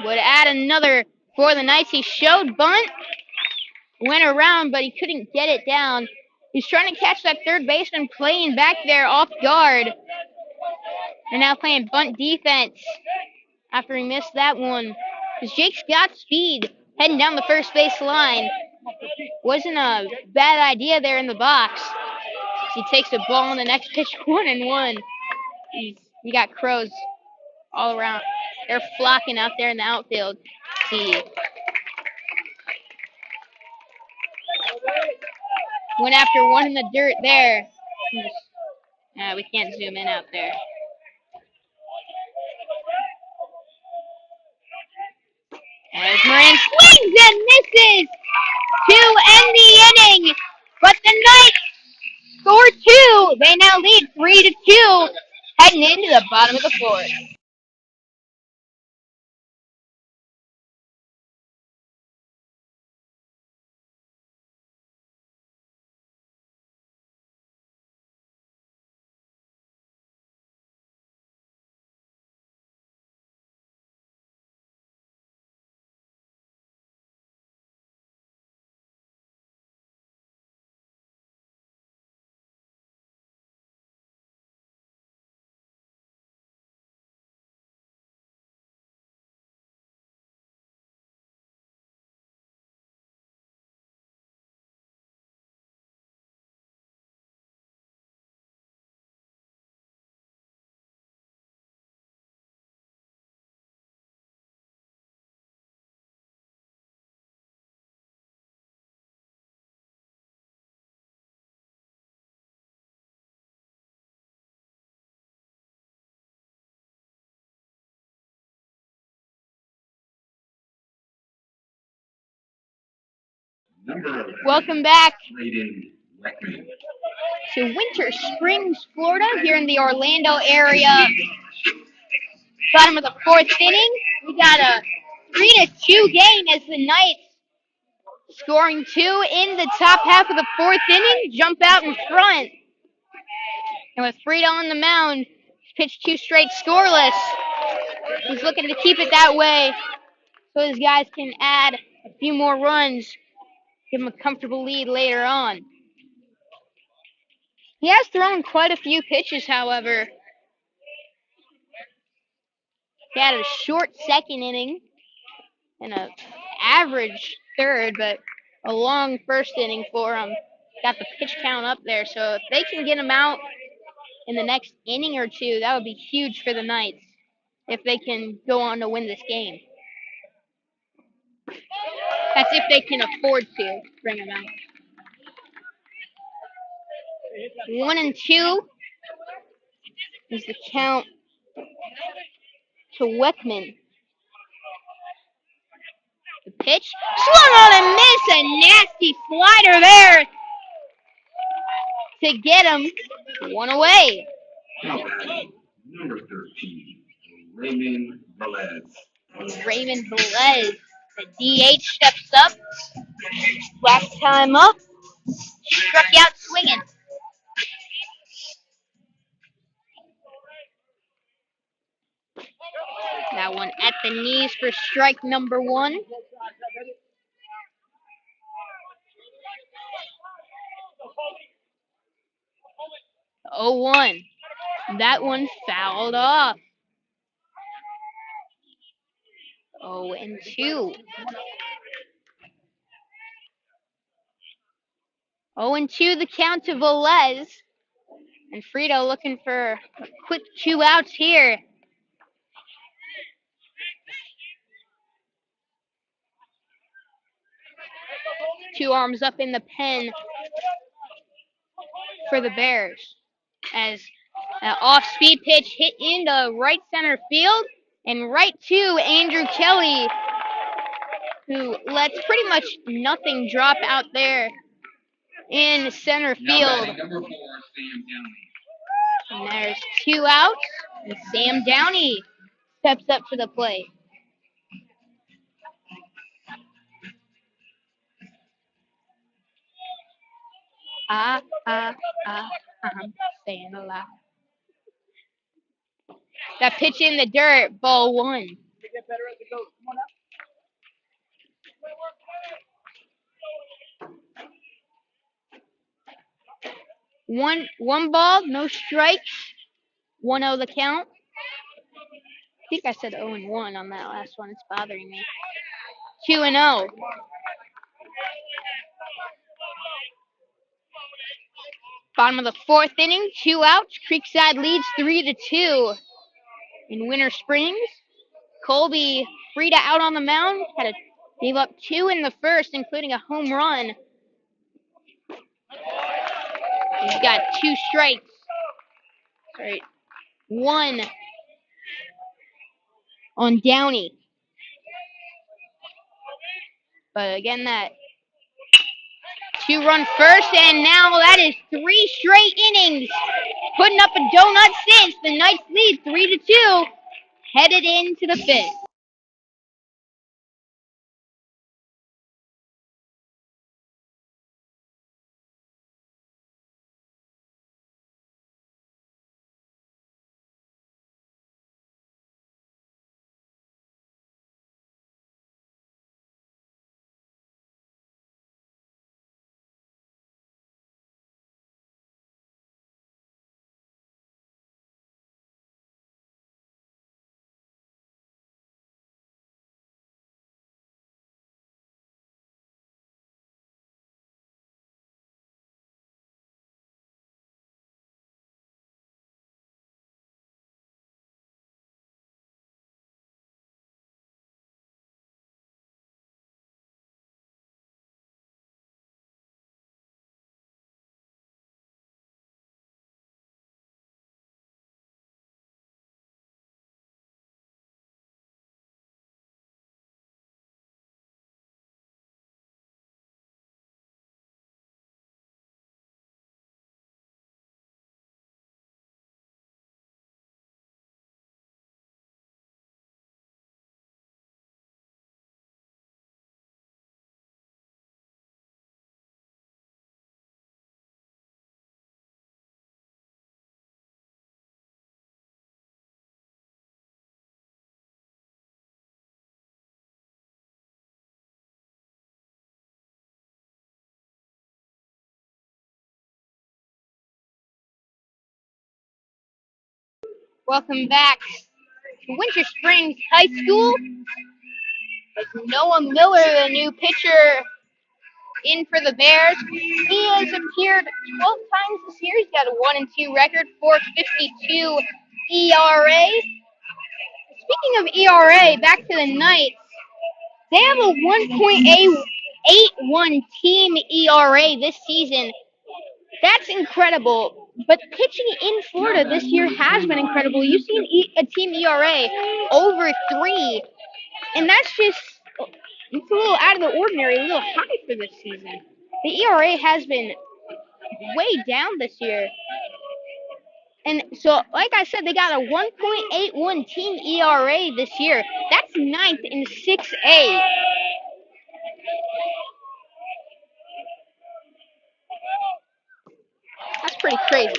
would add another for the Knights. He showed bunt, went around, but he couldn't get it down. He's trying to catch that third baseman playing back there off guard. They're now playing bunt defense after he missed that one. Because Jake's got speed heading down the first base line. Wasn't a bad idea there in the box. He takes the ball on the next pitch, 1-1. You got crows all around. They're flocking out there in the outfield. See. Went after one in the dirt there. We can't zoom in out there. As Moran swings and misses to end the inning. But the Knights score 2. They now lead 3-2 heading into the bottom of the 4th. Number Welcome back Raiden Weckman. to Winter Springs, Florida, here in the Orlando area. Bottom of the fourth inning. We got a 3-2 game as the Knights scoring 2 in the top half of the fourth inning, jump out in front. And with Frida on the mound, pitched 2 straight scoreless. He's looking to keep it that way so his guys can add a few more runs, give him a comfortable lead later on. He has thrown quite a few pitches, however. He had a short second inning and an average third, but a long first inning for him. Got the pitch count up there, so if they can get him out in the next inning or two, that would be huge for the Knights if they can go on to win this game. That's if they can afford to bring him out. 1-2 is the count to Weckman. The pitch, swung on and miss, a nasty slider there to get him 1 away. Number 13, Raymond Velez. Raymond Velez, the DH, steps up. Last time up, struck out swinging. That one at the knees for strike number 1. 0-1. That one fouled off. 0-2. 0-2 the count to Velez. And Frito looking for a quick 2 outs here. Two arms up in the pen for the Bears. As an off-speed pitch hit into right center field and right to Andrew Kelly, who lets pretty much nothing drop out there in center field. Number 4, Sam Downey. And there's 2 outs, and Sam Downey steps up to the plate. I'm staying alive. That pitch in the dirt, ball 1. One ball, no strikes. 1-0 the count. I think I said 0-1 on that last one. It's bothering me. 2-0. Bottom of the fourth inning, 2 outs. Creekside leads 3-2 in Winter Springs. Colby Frida out on the mound. Gave up 2 in the first, including a home run. He's got 2 strikes. Sorry, 1 on Downey. But again, that 2-run first, and now that is 3 straight innings. Putting up a donut since the Knights lead 3-2, headed into the 5th. Welcome back to Winter Springs High School. Noah Miller, the new pitcher, in for the Bears. He has appeared 12 times this year. He's got a 1-2 record, 4.52 ERA. Speaking of ERA, back to the Knights. They have a 1.81 team ERA this season. That's incredible. But pitching in Florida this year has been incredible. You've seen a team ERA over 3, and that's just, it's a little out of the ordinary, a little high for this season. The ERA has been way down this year. And so, like I said, they got a 1.81 team ERA this year. That's 9th in 6A. That's pretty crazy.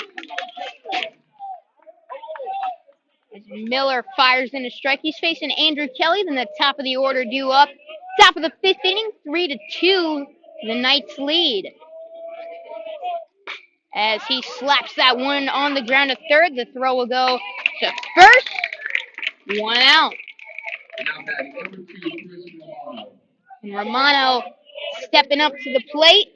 As Miller fires in a strike, he's facing Andrew Kelly. Then the top of the order due up. Top of the 5th inning, 3-2. The Knights lead. As he slaps that one on the ground to third, the throw will go to first. 1 out. And Romano stepping up to the plate.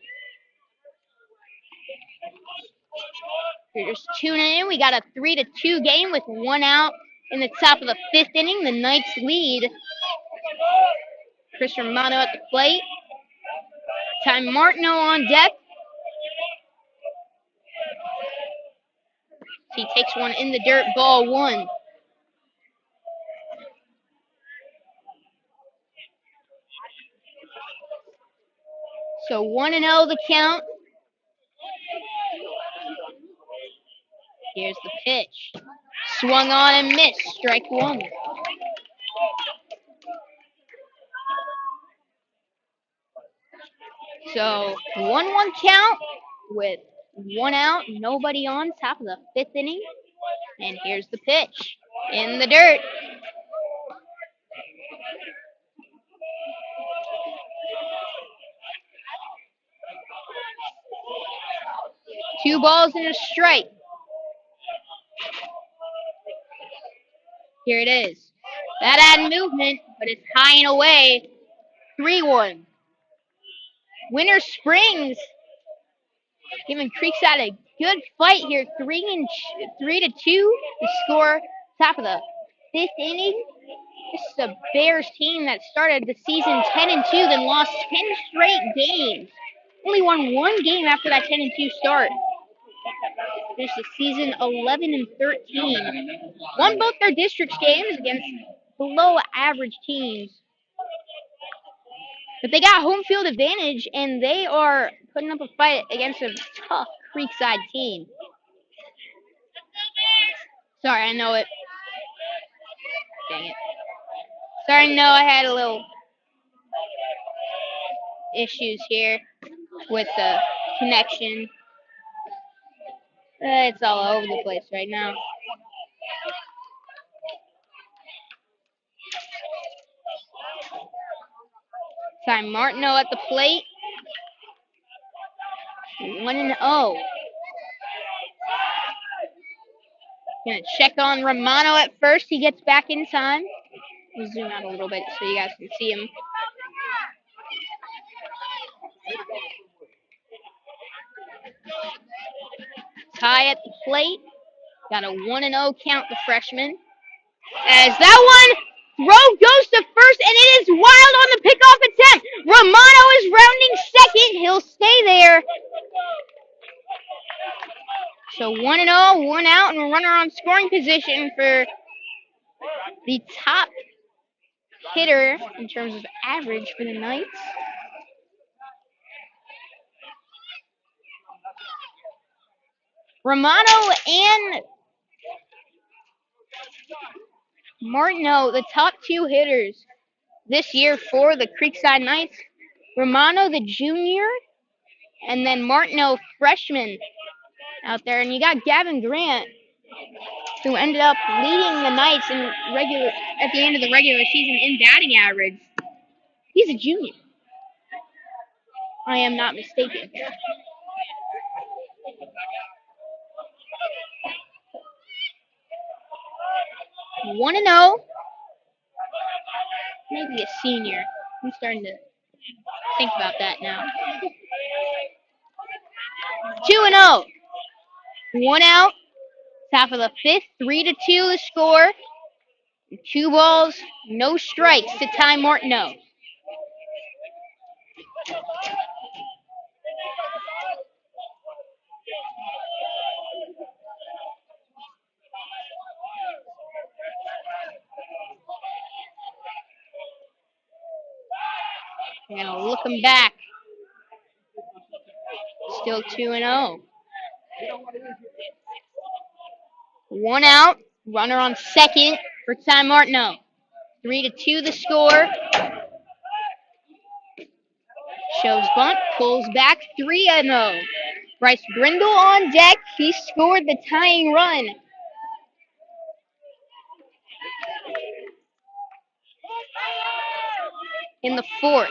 You're just tuning in. We got a 3-2 game with 1 out in the top of the 5th inning. The Knights lead. Chris Romano at the plate. Ty Martineau on deck. He takes one in the dirt, ball 1. So 1-0 the count. Here's the pitch. Swung on and missed. Strike 1. So 1-1 count with 1 out, nobody on, top of the 5th inning. And here's the pitch. In the dirt. Two balls and a strike. Here it is. That had movement, but it's high and away. 3-1. Winter Springs giving Creekside a good fight here. 3-2 to score. Top of the 5th inning. This is a Bears team that started the season 10-2, then lost 10 straight games. Only won 1 game after that 10-2 start. Finished the season 11-13. Won both their districts games against below average teams. But they got home field advantage, and they are putting up a fight against a tough Creekside team. Sorry, I know it. Dang it. Sorry, no, I had a little issues here with the connection. It's all over the place right now. Ty Martineau at the plate. 1-0. Gonna check on Romano at first. He gets back in time. We'll zoom out a little bit so you guys can see him. Ty at the plate. Got a 1-0 count, the freshman. As that one throw goes to first, and it is wild on the pickoff attempt. Romano is rounding second. He'll stay there. So 1-0, 1 out, and a runner on scoring position for the top hitter in terms of average for the Knights. Romano and Martineau, the top 2 hitters this year for the Creekside Knights. Romano, the junior, and then Martineau, freshman, out there. And you got Gavin Grant, who ended up leading the Knights in at the end of the regular season in batting average. He's a junior. I am not mistaken. 1-0. Maybe a senior. I'm starting to think about that now. 2-0. 1 out. Top of the fifth. 3-2 the score. 2 balls, no strikes to tie Martineau. Now looking back. Still 2-0. 1 out. Runner on second for Ty Martineau. 3-2 the score. Shows bunt. Pulls back. 3-0. Bryce Brindle on deck. He scored the tying run. In the fourth.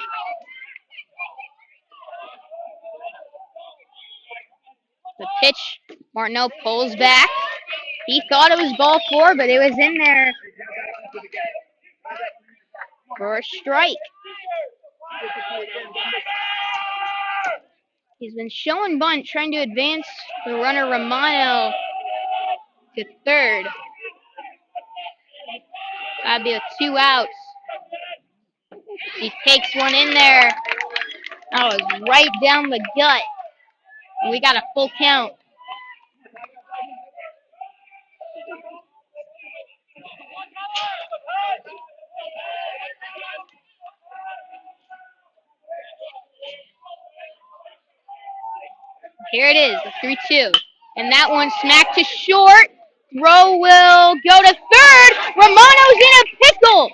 The pitch. Martineau pulls back. He thought it was ball 4, but it was in there for a strike. He's been showing bunt, trying to advance the runner Romano to third. That'd be a 2 outs. He takes one in there. That was right down the gut. We got a full count. Here it is, the 3-2. And that one smacked to short. Throw will go to third. Romano's in a pickle.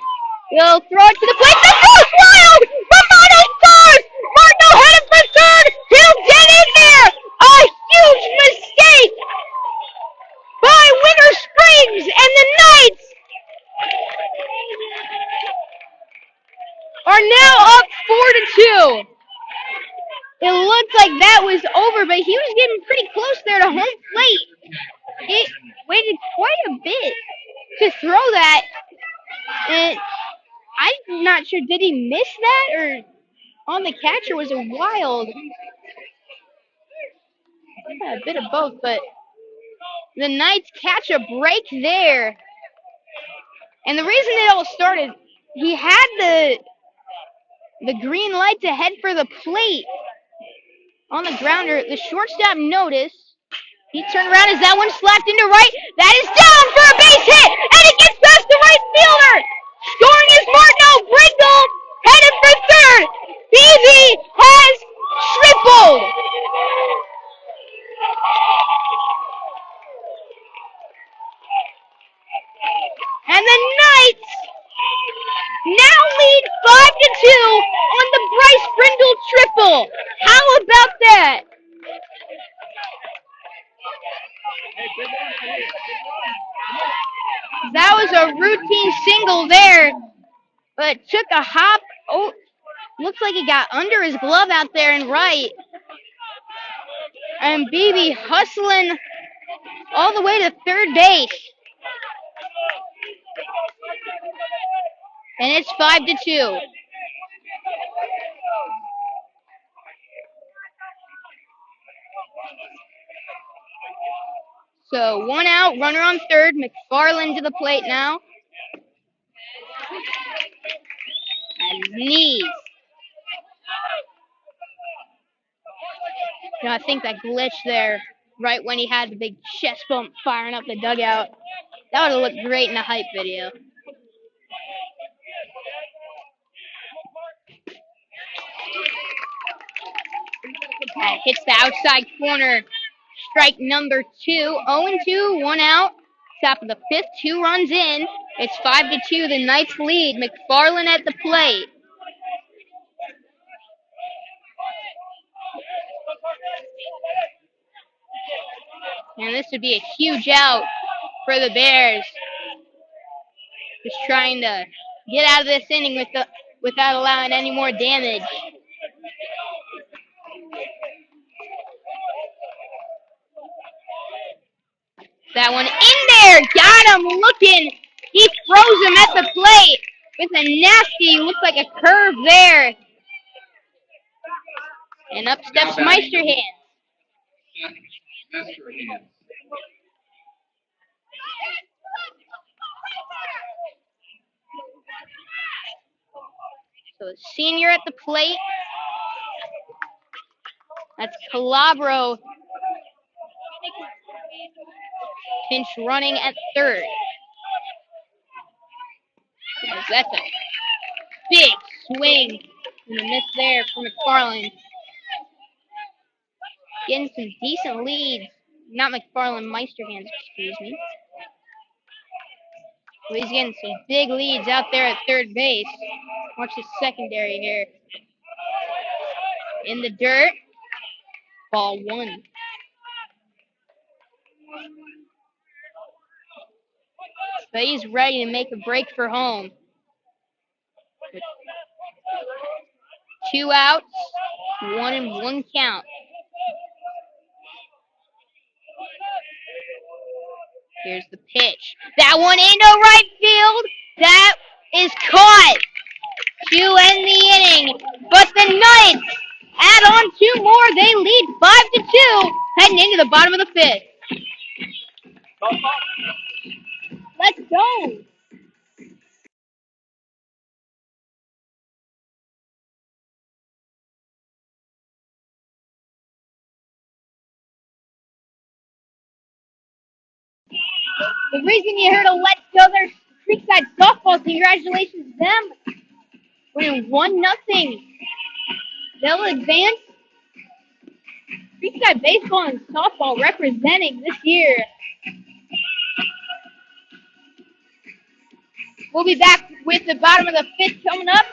He'll throw it to the plate. The first wild! Romano scores! Martineau headed for third. He'll get in there. A huge mistake by Winter Springs, and the Knights are now up 4-2. It looked like that was over, but he was getting pretty close there to home plate. It waited quite a bit to throw that, and I'm not sure, did he miss that, or on the catcher was a wild? Yeah, a bit of both, but the Knights catch a break there. And the reason it all started, he had the green light to head for the plate on the grounder. The shortstop noticed. He turned around as that one slapped into right. That is down for a base hit, and it gets past the right fielder. Scoring is Martineau. Brindle headed for third. Beebe has tripled. And the Knights now lead 5-2 on the Bryce Brindle triple. How about that? That was a routine single there, but it took a hop. Oh, looks like he got under his glove out there and right. And Beebe hustling all the way to third base. And it's 5-2. So 1 out, runner on third. McFarland to the plate now. And his knees. You know, I think that glitch there, right when he had the big chest bump firing up the dugout, that would have looked great in a hype video. That hits the outside corner. Strike number 2. 0-2, 1 out. Top of the fifth, 2 runs in. It's 5-2, the Knights lead. McFarland at the plate. And this would be a huge out for the Bears. Just trying to get out of this inning without allowing any more damage. That one in there. Got him looking He throws him at the plate with a nasty, looks like a curve there. And up steps Meisterhand. So the senior at the plate. That's Calabro. Pinch running at third. That's a big swing. And a miss there for McFarland. Getting some decent leads. Not McFarland, Meisterhands, excuse me. But he's getting some big leads out there at third base. Watch his secondary here. In the dirt. Ball one. But he's ready to make a break for home. 2 outs. 1-1 count. Here's the pitch. That one into right field. That is caught to end the inning. But the Knights add on 2 more. They lead 5-2 heading into the bottom of the 5th. Let's go. The reason you heard a let's go there's Creekside softball. Congratulations to them. Winning 1-0. They'll advance. Creekside baseball and softball representing this year. We'll be back with the bottom of the 5th coming up.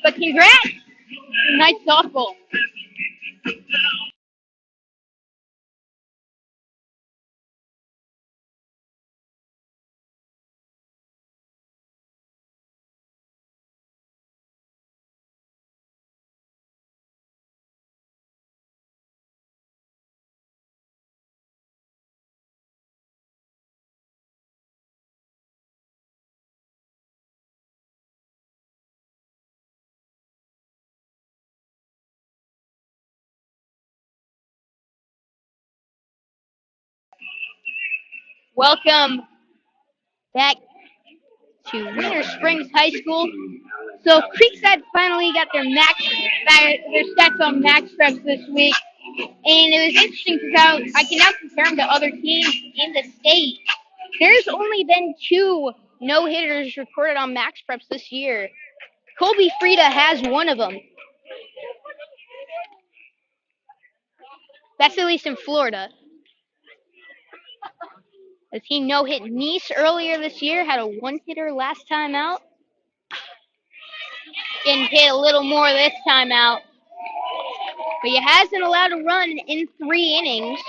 But congrats, nice softball. Welcome back to Winter Springs High School. So Creekside finally got their stats on max preps this week, and it was interesting because I can now compare them to other teams in the state. There's only been 2 no-hitters recorded on max preps this year. Colby Frieda has one of them. That's at least in Florida. The team no-hit Nice earlier this year, had a 1-hitter last time out. Getting hit a little more this time out. But he hasn't allowed a run in 3 innings.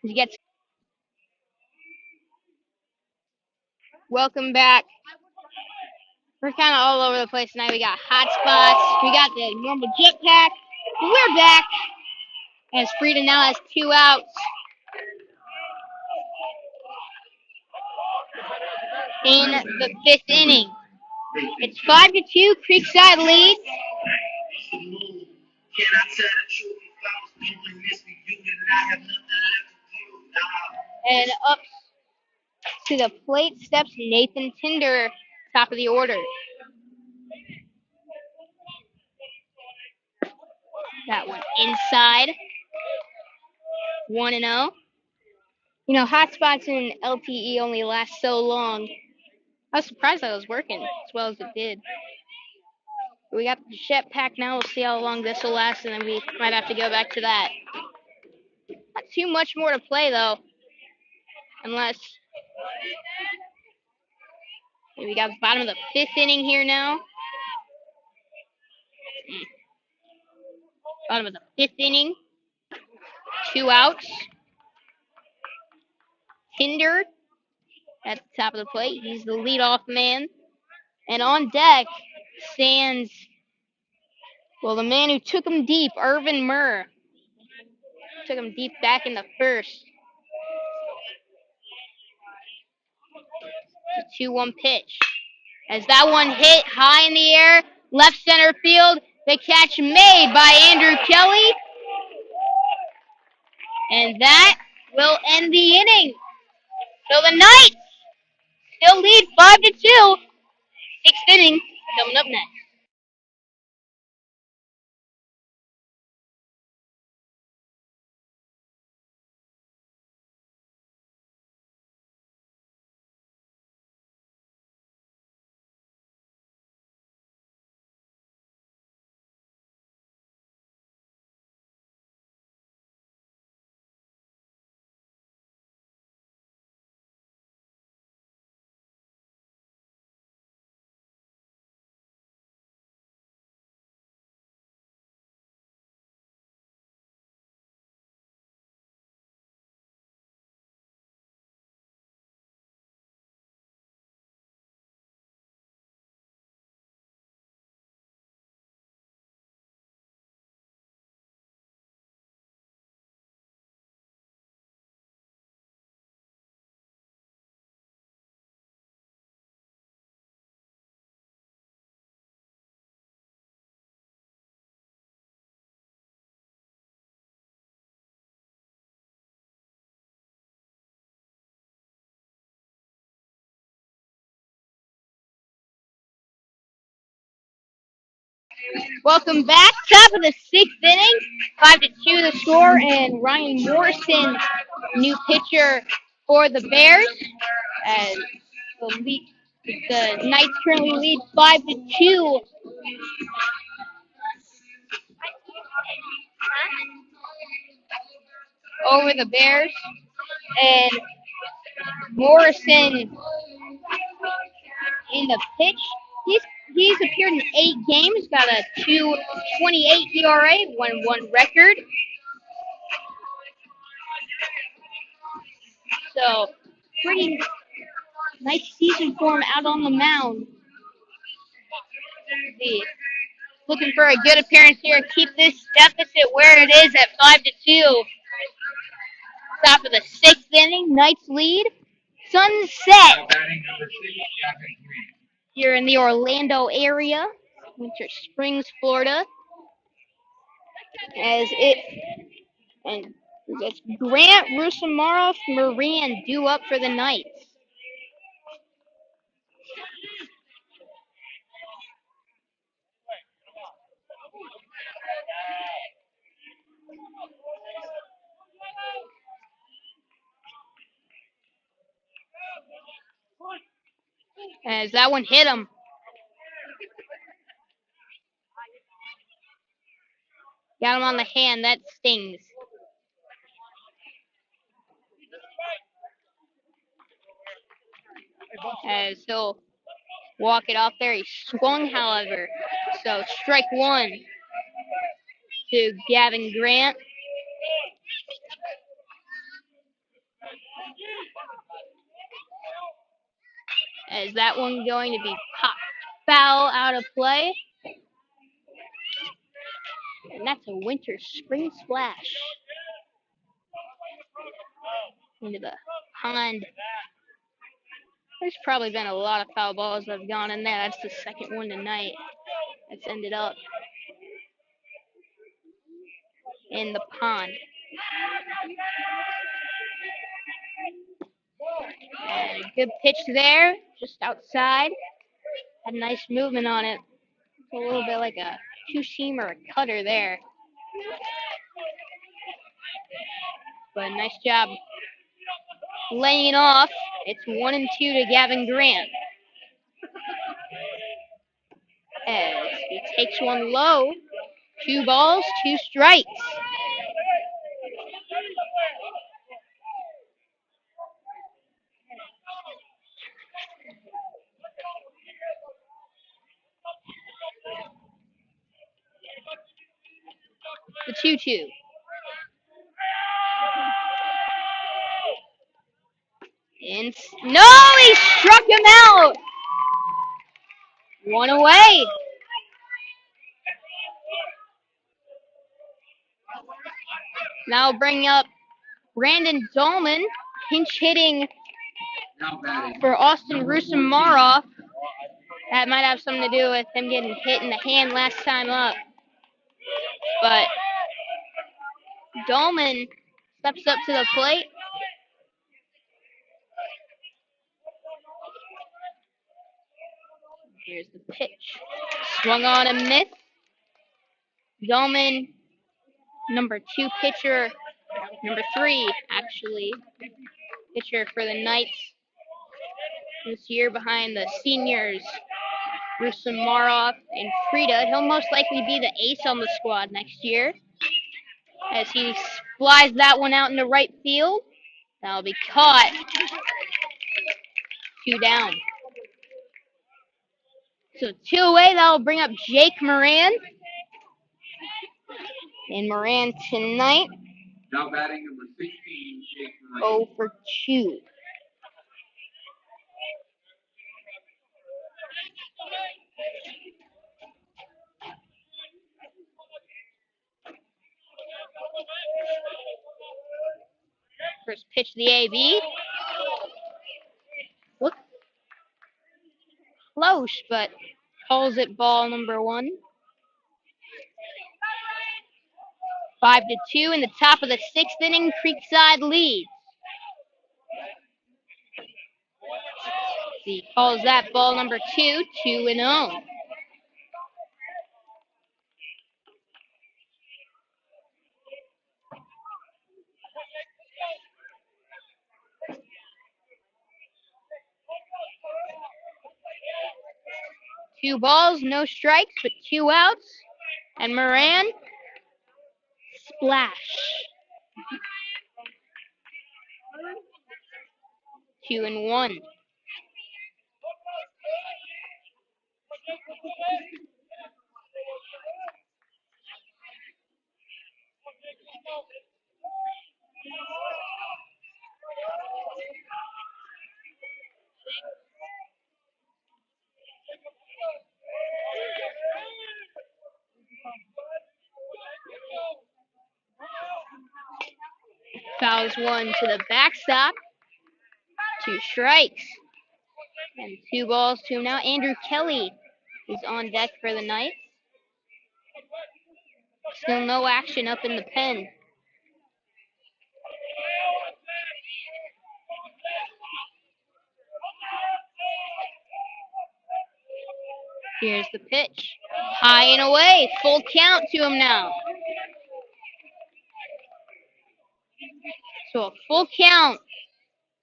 He gets. Welcome back. We're kind of all over the place tonight. We got hot spots. We got the normal jetpack. We're back. As Frieda now has 2 outs. In the 5th inning. It's 5-2. Creekside leads. And up to the plate steps Nathan Tinder, top of the order. That one inside. 1-0. You know, hot spots in LTE only last so long. I was surprised that was working as well as it did. We got the jet pack now. We'll see how long this will last, and then we might have to go back to that. Not too much more to play, though. Unless... we got the bottom of the 5th inning here now. Bottom of the 5th inning. 2 outs. Tinder at the top of the plate. He's the leadoff man. And on deck stands, well, the man who took him deep, Irvin Murr. Took him deep back in the 1st. The 2-1 pitch. As that one hit high in the air, left center field, the catch made by Andrew Kelly. And that will end the inning. So the Knights still lead 5-2. Sixth inning coming up next. Welcome back. Top of the sixth inning. 5-2 the score, and Ryan Morrison, new pitcher for the Bears. As the Knights currently lead 5-2 over the Bears. And Morrison in the pitch. He's appeared in 8 games, got a 2.28 ERA, 1-1 record. So pretty nice season for him out on the mound. Looking for a good appearance here and keep this deficit where it is at 5-2. Top of the sixth inning, Knights lead. Sunset here in the Orlando area, Winter Springs, Florida. As it's Grant Rusamarov Moran due up for the Knights. As that one hit him. Got him on the hand. That stings. As he'll walk it off there. He swung, however. So strike one to Gavin Grant. As that one going to be popped foul out of play. And that's a Winter Spring splash into the pond. There's probably been a lot of foul balls that have gone in there. That's the second one tonight that's ended up in the pond. And a good pitch there, just outside. Had nice movement on it. It's a little bit like a two-seam or a cutter there. But nice job laying it off. It's 1-2 to Gavin Grant. As he takes one low. 2 balls, 2 strikes. The 2-2. No, he struck him out. 1 away. Now bring up Brandon Dahlman, pinch hitting Now batting. For Austin Rusumaroff, that might have something to do with him getting hit in the hand last time up. But Dolman steps up to the plate. Here's the pitch. Swung on and missed. Dolman, number 2 pitcher, number 3 actually, pitcher for the Knights this year behind the seniors, Rusumaroff and Frida. He'll most likely be the ace on the squad next year as he flies that one out into right field. That'll be caught. 2 down. So 2 away. That'll bring up Jake Moran. And Moran tonight, Now batting number 16, Jake Moran. 0 for 2. First pitch to the AB. Look close, but calls it ball number 1. 5-2 in the top of the 6th inning. Creekside leads. He calls that ball number 2, 2-0. Two balls, no strikes, but 2 outs. And Moran, splash. 2-1. Fouls one to the backstop. 2 strikes. And 2 balls to him now. Andrew Kelly is on deck for the Knights. Still no action up in the pen. Here's the pitch. High and away. Full count to him now. So a full count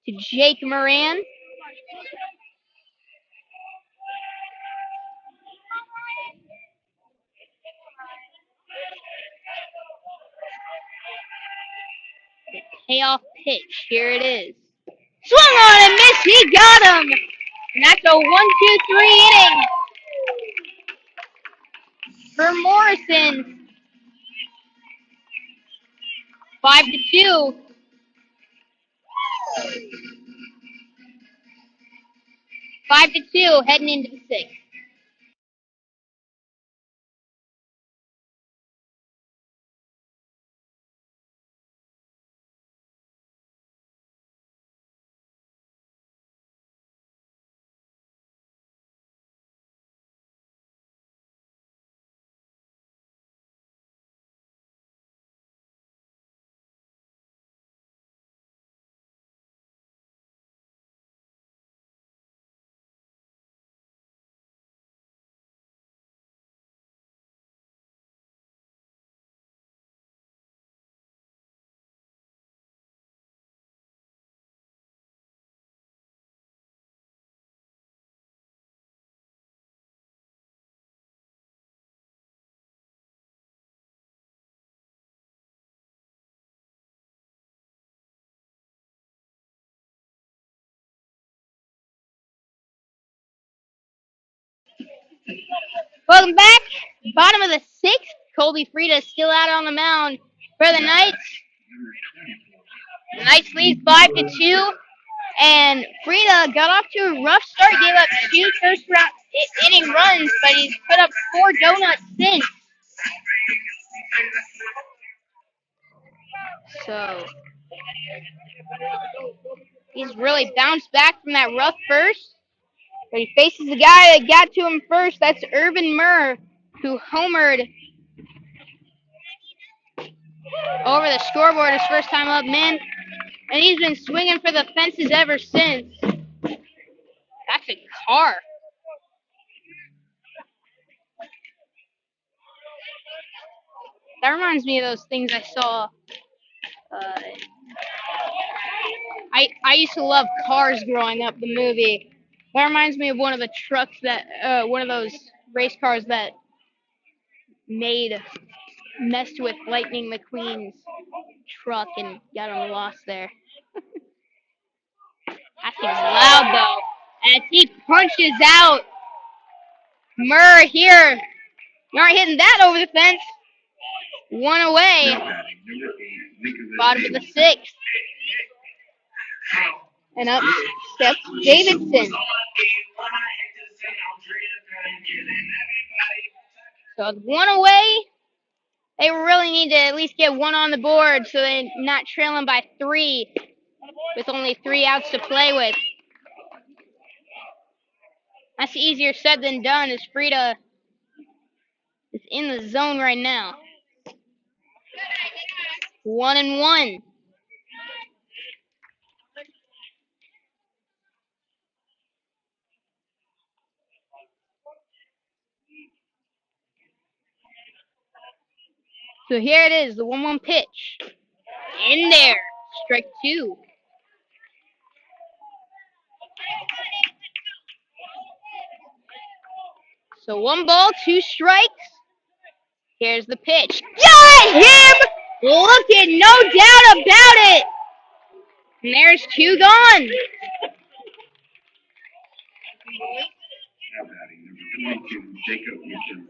to Jake Moran. The payoff pitch. Here it is. Swung on and missed. He got him. And that's a 1-2-3 inning for Morrison. 5-2. 5-2 heading into the 6th. Welcome back. Bottom of the 6th. Colby Frida is still out on the mound for the Knights. The Knights lead 5-2. And Frida got off to a rough start, gave up 2 first-round inning runs, but he's put up 4 donuts since. So He's really bounced back from that rough first, but he faces the guy that got to him first. That's Irvin Murr, who homered over the scoreboard his first time up, man. And he's been swinging for the fences ever since. That's a car. That reminds me of those things I saw. Uh, I used to love Cars growing up, the movie. That reminds me of one of the trucks that, one of those race cars that messed with Lightning McQueen's truck and got him lost there. That seems loud though. As he punches out Murr here. You aren't hitting that over the fence. One away. Bottom of the sixth. And up steps Davidson. So with one away, they really need to at least get one on the board so they're not trailing by 3 with only 3 outs to play with. That's easier said than done as Frida is in the zone right now. 1-1. So here it is, the 1-1 pitch. In there. Strike 2. So 1 ball, 2 strikes. Here's the pitch. Got him! Looking, no doubt about it. And there's 2 gone.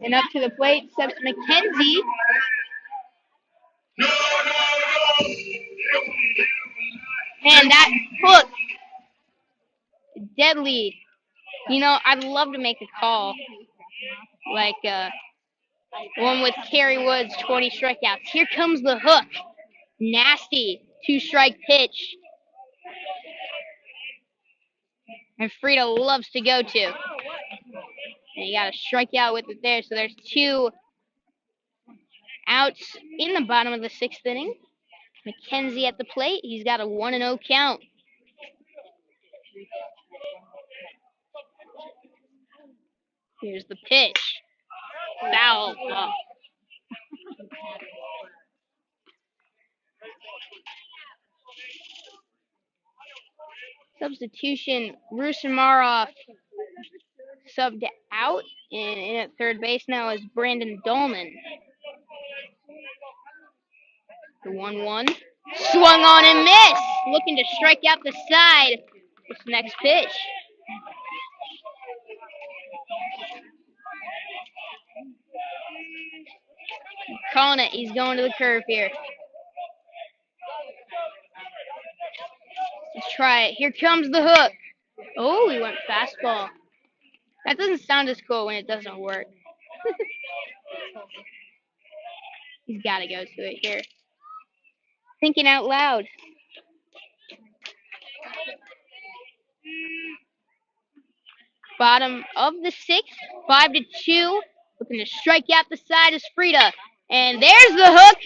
And up to the plate steps McKenzie. And that hook, deadly. You know, I'd love to make a call like one with Kerry Woods, 20 strikeouts. Here comes the hook. Nasty 2-strike pitch. And Frida loves to go to. And you got to strike out with it there. So there's 2 outs in the bottom of the 6th inning. McKenzie at the plate. He's got a 1-0 count. Here's the pitch. Foul ball. Substitution. Rusamarov subbed out. And in at third base now is Brandon Dolman. The 1-1. Swung on and missed. Looking to strike out the side. This next pitch. Calling it. He's going to the curve here. Let's try it. Here comes the hook. Oh, he went fastball. That doesn't sound as cool when it doesn't work. He's got to go to it here. Thinking out loud. Bottom of the 6th, 5-2. Looking to strike out the side is Frida. And there's the hook.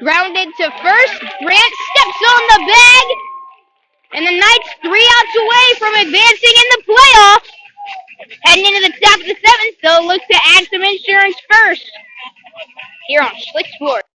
Grounded to first. Grant steps on the bag. And the Knights 3 outs away from advancing in the playoffs. Heading into the top of the 7th, so look to add some insurance first. Here on Slick Sports.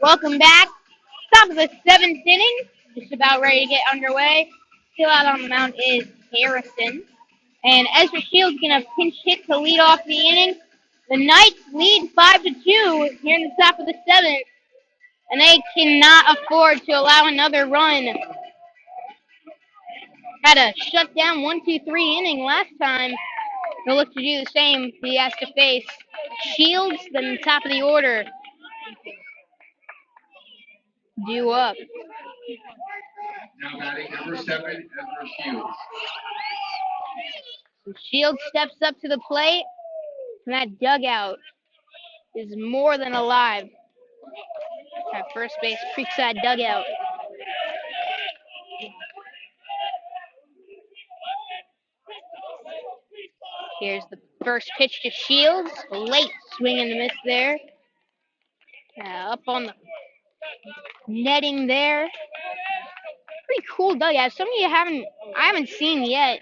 Welcome back. Top of the seventh inning. Just about ready to get underway. Still out on the mound is Harrison. And Ezra Shields gonna pinch hit to lead off the inning. The Knights lead 5-2 here in the top of the seventh, and they cannot afford to allow another run. Had a shut down 1-2-3 inning last time. They'll look to do the same. He has to face Shields, then the top of the order. Due up. Now batting number 7, Ezra Shields. Shields steps up to the plate, and that dugout is more than alive. That first base Creekside dugout. Here's the first pitch to Shields. A late swing and a miss there. Up on the netting there. Pretty cool dugout. Some of you I haven't seen yet.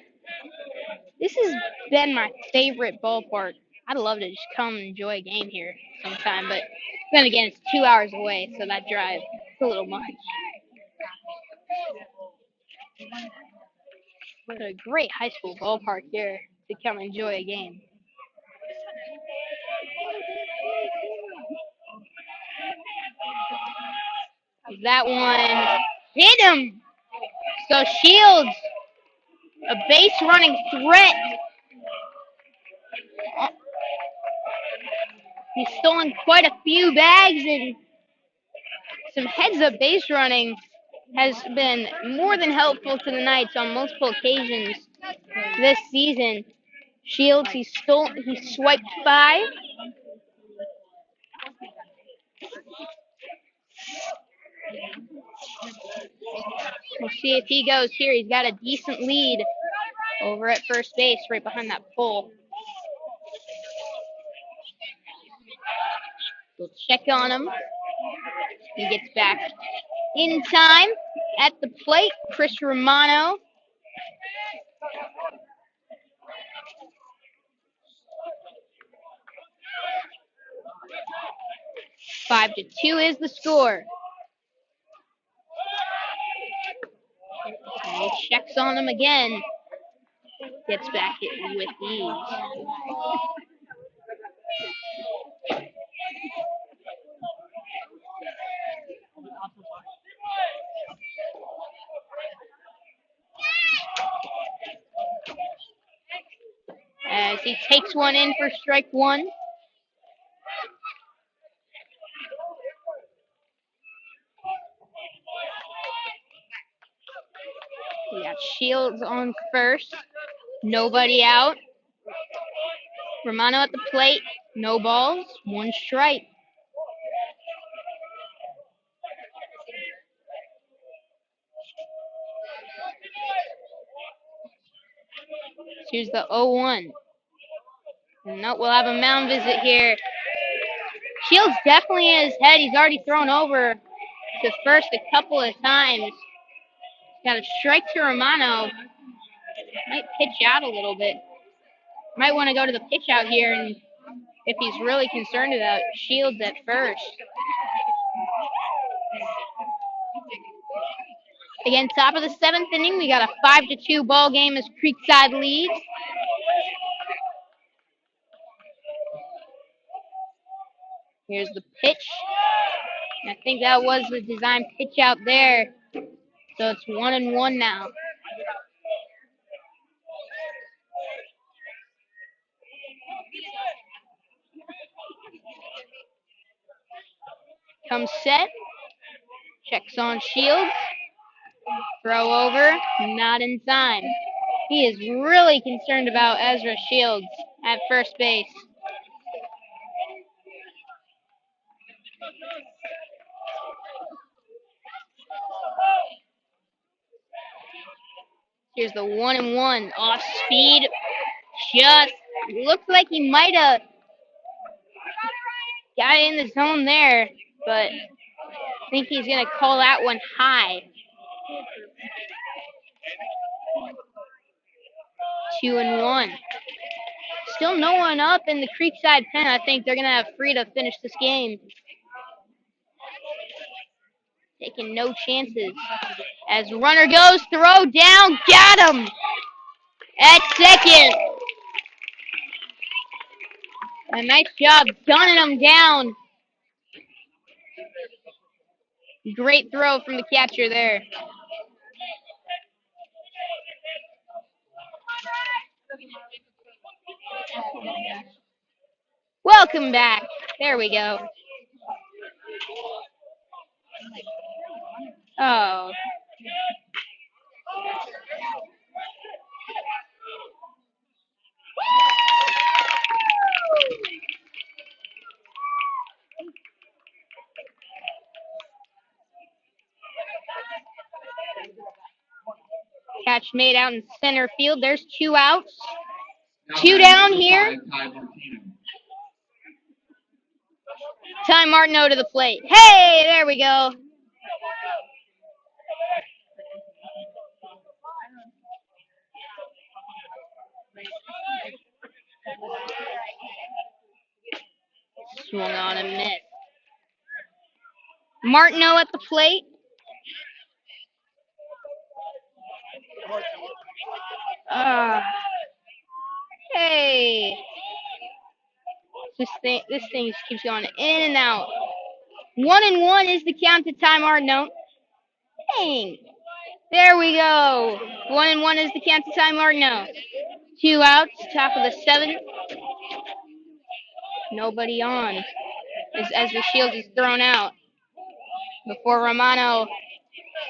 This has been my favorite ballpark. I'd love to just come and enjoy a game here sometime, but then again, it's 2 hours away, so that drive is a little much. But a great high school ballpark here to come enjoy a game. That one hit him. So Shields, a base running threat. He's stolen quite a few bags, and some heads-up base running has been more than helpful to the Knights on multiple occasions this season. Shields, he swiped 5. We'll see if he goes here. He's got a decent lead over at first base, right behind that pole. We'll check on him. He gets back in time at the plate. Chris Romano. Five to 2 is the score. And he checks on him again. Gets back it with ease. As he takes one in for strike 1. We got Shields on first. Nobody out. Romano at the plate. No balls. 1 strike. Here's the 0-1. No, we'll have a mound visit here. Shields definitely in his head. He's already thrown over to first a couple of times. Got a strike to Romano. Might pitch out a little bit. Might want to go to the pitch out here, and if he's really concerned about Shields at first. Again, top of the 7th inning, we got a 5-2 ball game as Creekside leads. Here's the pitch. I think that was the design pitch out there. So it's 1-1 now. Comes set. Checks on Shields. Throw over. Not in time. He is really concerned about Ezra Shields at first base. Here's the 1-1 off speed. Just looks like he might have got in the zone there, but I think he's going to call that one high. 2-1. Still no one up in the Creekside pen. I think they're going to have free to finish this game. taking no chances. As runner goes, throw down, got him at second. A nice job gunning him down. Great throw from the catcher there. Welcome back. There we go. Oh. Catch made out in center field. There's 2 outs. 2 down here. Ty Martineau to the plate. Hey, there we go. Swung on and missed. Martineau at the plate. Hey. This thing just keeps going in and out. 1-1 is the count to Ty Martineau. Dang. There we go. 1-1 is the count to Ty Martineau. 2 outs, top of the 7th. Nobody on. As Ezra Shields is thrown out. Before Romano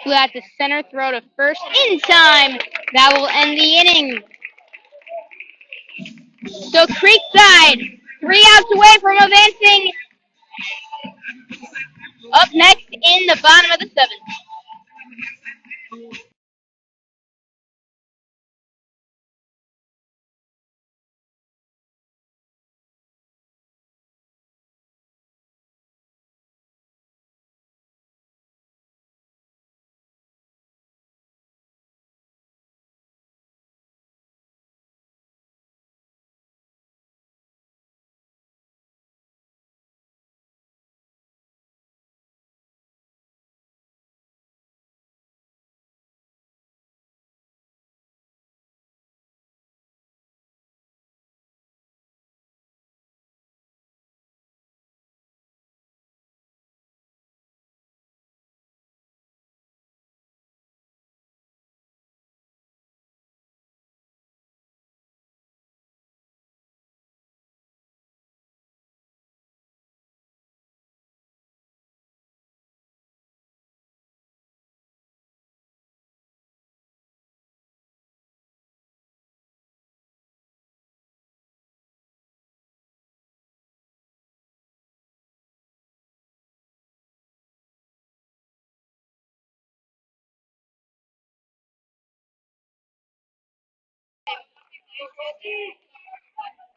flew out to center, throw to first in time. That will end the inning. So Creekside, 3 outs away from advancing. Up next in the bottom of the 7th.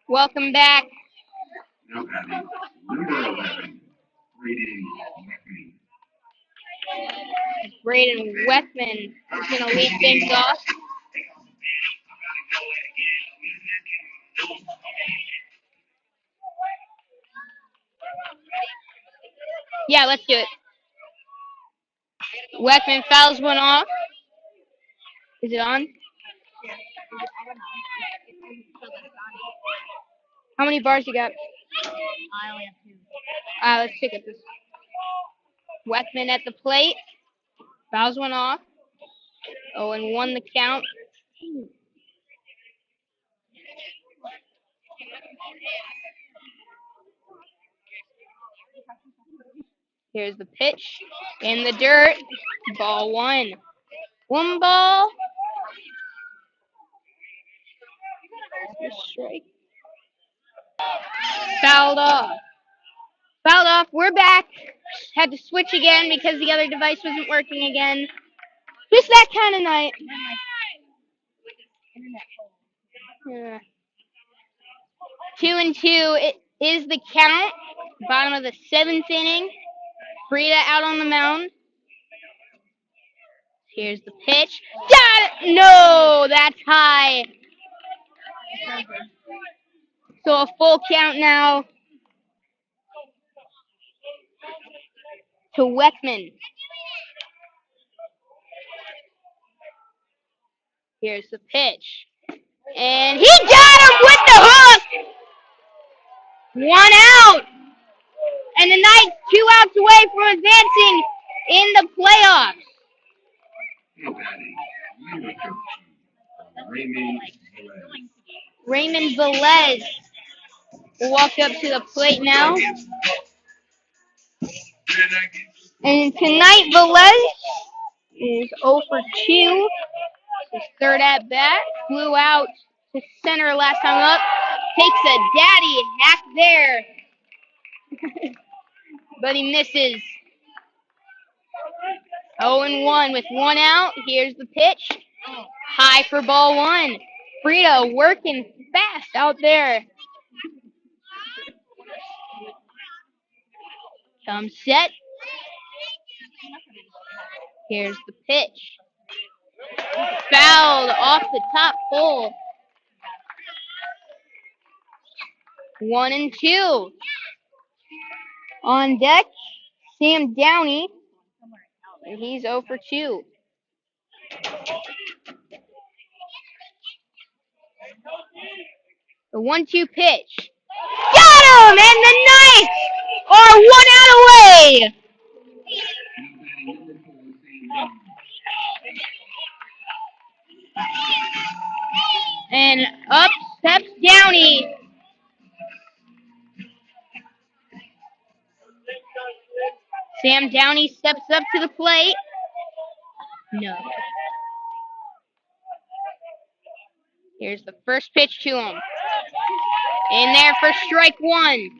Welcome back. Now batting, number 11, Braden Westman is going to lead things off. Yeah, let's do it. Westman fouls one off. Is it on? How many bars you got? I only have 2. Let's check it. This Westman at the plate. Fouls one off. 0-1 the count. Here's the pitch. In the dirt. Ball 1. 1 ball. Strike. Fouled off. Fouled off. We're back. Had to switch again because the other device wasn't working again. Just that kind of night. Yeah. 2-2 it is the count. Bottom of the 7th inning. Frida out on the mound. Here's the pitch. Got it! No, that's high. So a full count now to Weckman. Here's the pitch. And he got him with the hook! 1 out! And the Knights 2 outs away from advancing in the playoffs. Raymond Velez will walk up to the plate now. And tonight, Velez is 0 for 2. His third at bat. Flew out to center last time up. Takes a daddy hack there. But he misses. 0-1 with 1 out. Here's the pitch. High for ball 1. Frida working fast out there. Come set. Here's the pitch. Fouled off the top pole. 1-2. On deck, Sam Downey. And he's 0 for 2. The 1-2 pitch. Got him! And the Knights are 1 out away. And up steps Downey. Sam Downey steps up to the plate. No. Here's the first pitch to him. In there for strike 1.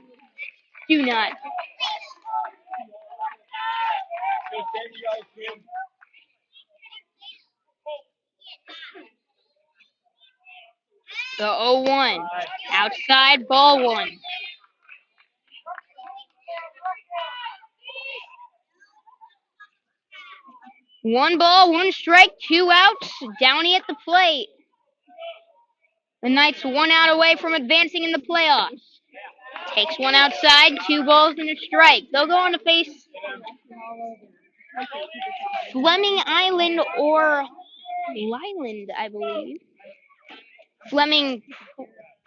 Do not. The 0-1. Outside, ball 1. One ball, 1 strike, 2 outs. Downey at the plate. The Knights 1 out away from advancing in the playoffs. Takes one outside, 2 balls and a strike. They'll go on to face Fleming Island or Lyland, I believe. Fleming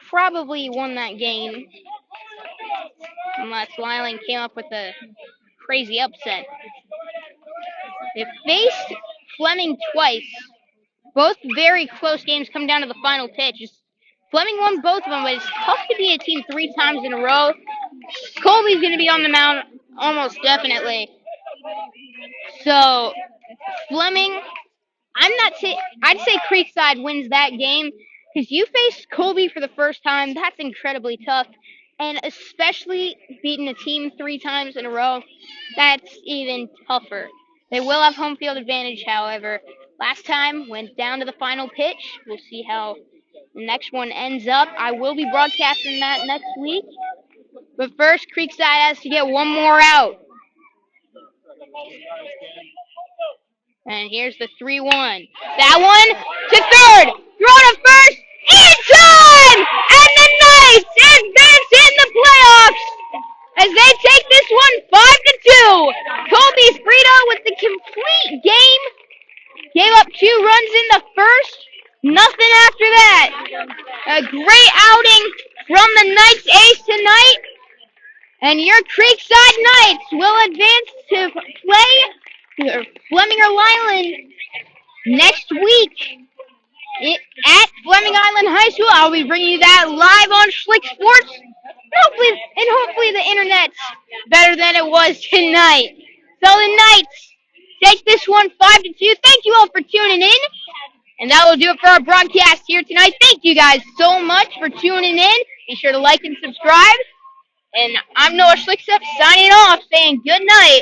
probably won that game, unless Lyland came up with a crazy upset. They faced Fleming twice. Both very close games come down to the final pitch. Fleming won both of them, but it's tough to beat a team 3 times in a row. Colby's going to be on the mound almost definitely. So, Fleming, I'd say Creekside wins that game, because you face Colby for the first time. That's incredibly tough. And especially beating a team 3 times in a row, that's even tougher. They will have home field advantage, however. Last time went down to the final pitch. We'll see how the next one ends up. I will be broadcasting that next week. But first, Creekside has to get 1 more out. And here's the 3-1. That one to third. Throw to first. It's on! And the Knights advance in the playoffs as they take this one 5-2. Colby Frito with the complete game. Gave up 2 runs in the first. Nothing after that. A great outing from the Knights ace tonight. And your Creekside Knights will advance to play Fleming or Lyland next week at Fleming Island High School. I'll be bringing you that live on Schlick Sports. Hopefully the internet's better than it was tonight. So the Knights take this one 5-2. Thank you all for tuning in. And that will do it for our broadcast here tonight. Thank you guys so much for tuning in. Be sure to like and subscribe. And I'm Noah Schlicksup signing off, saying good night.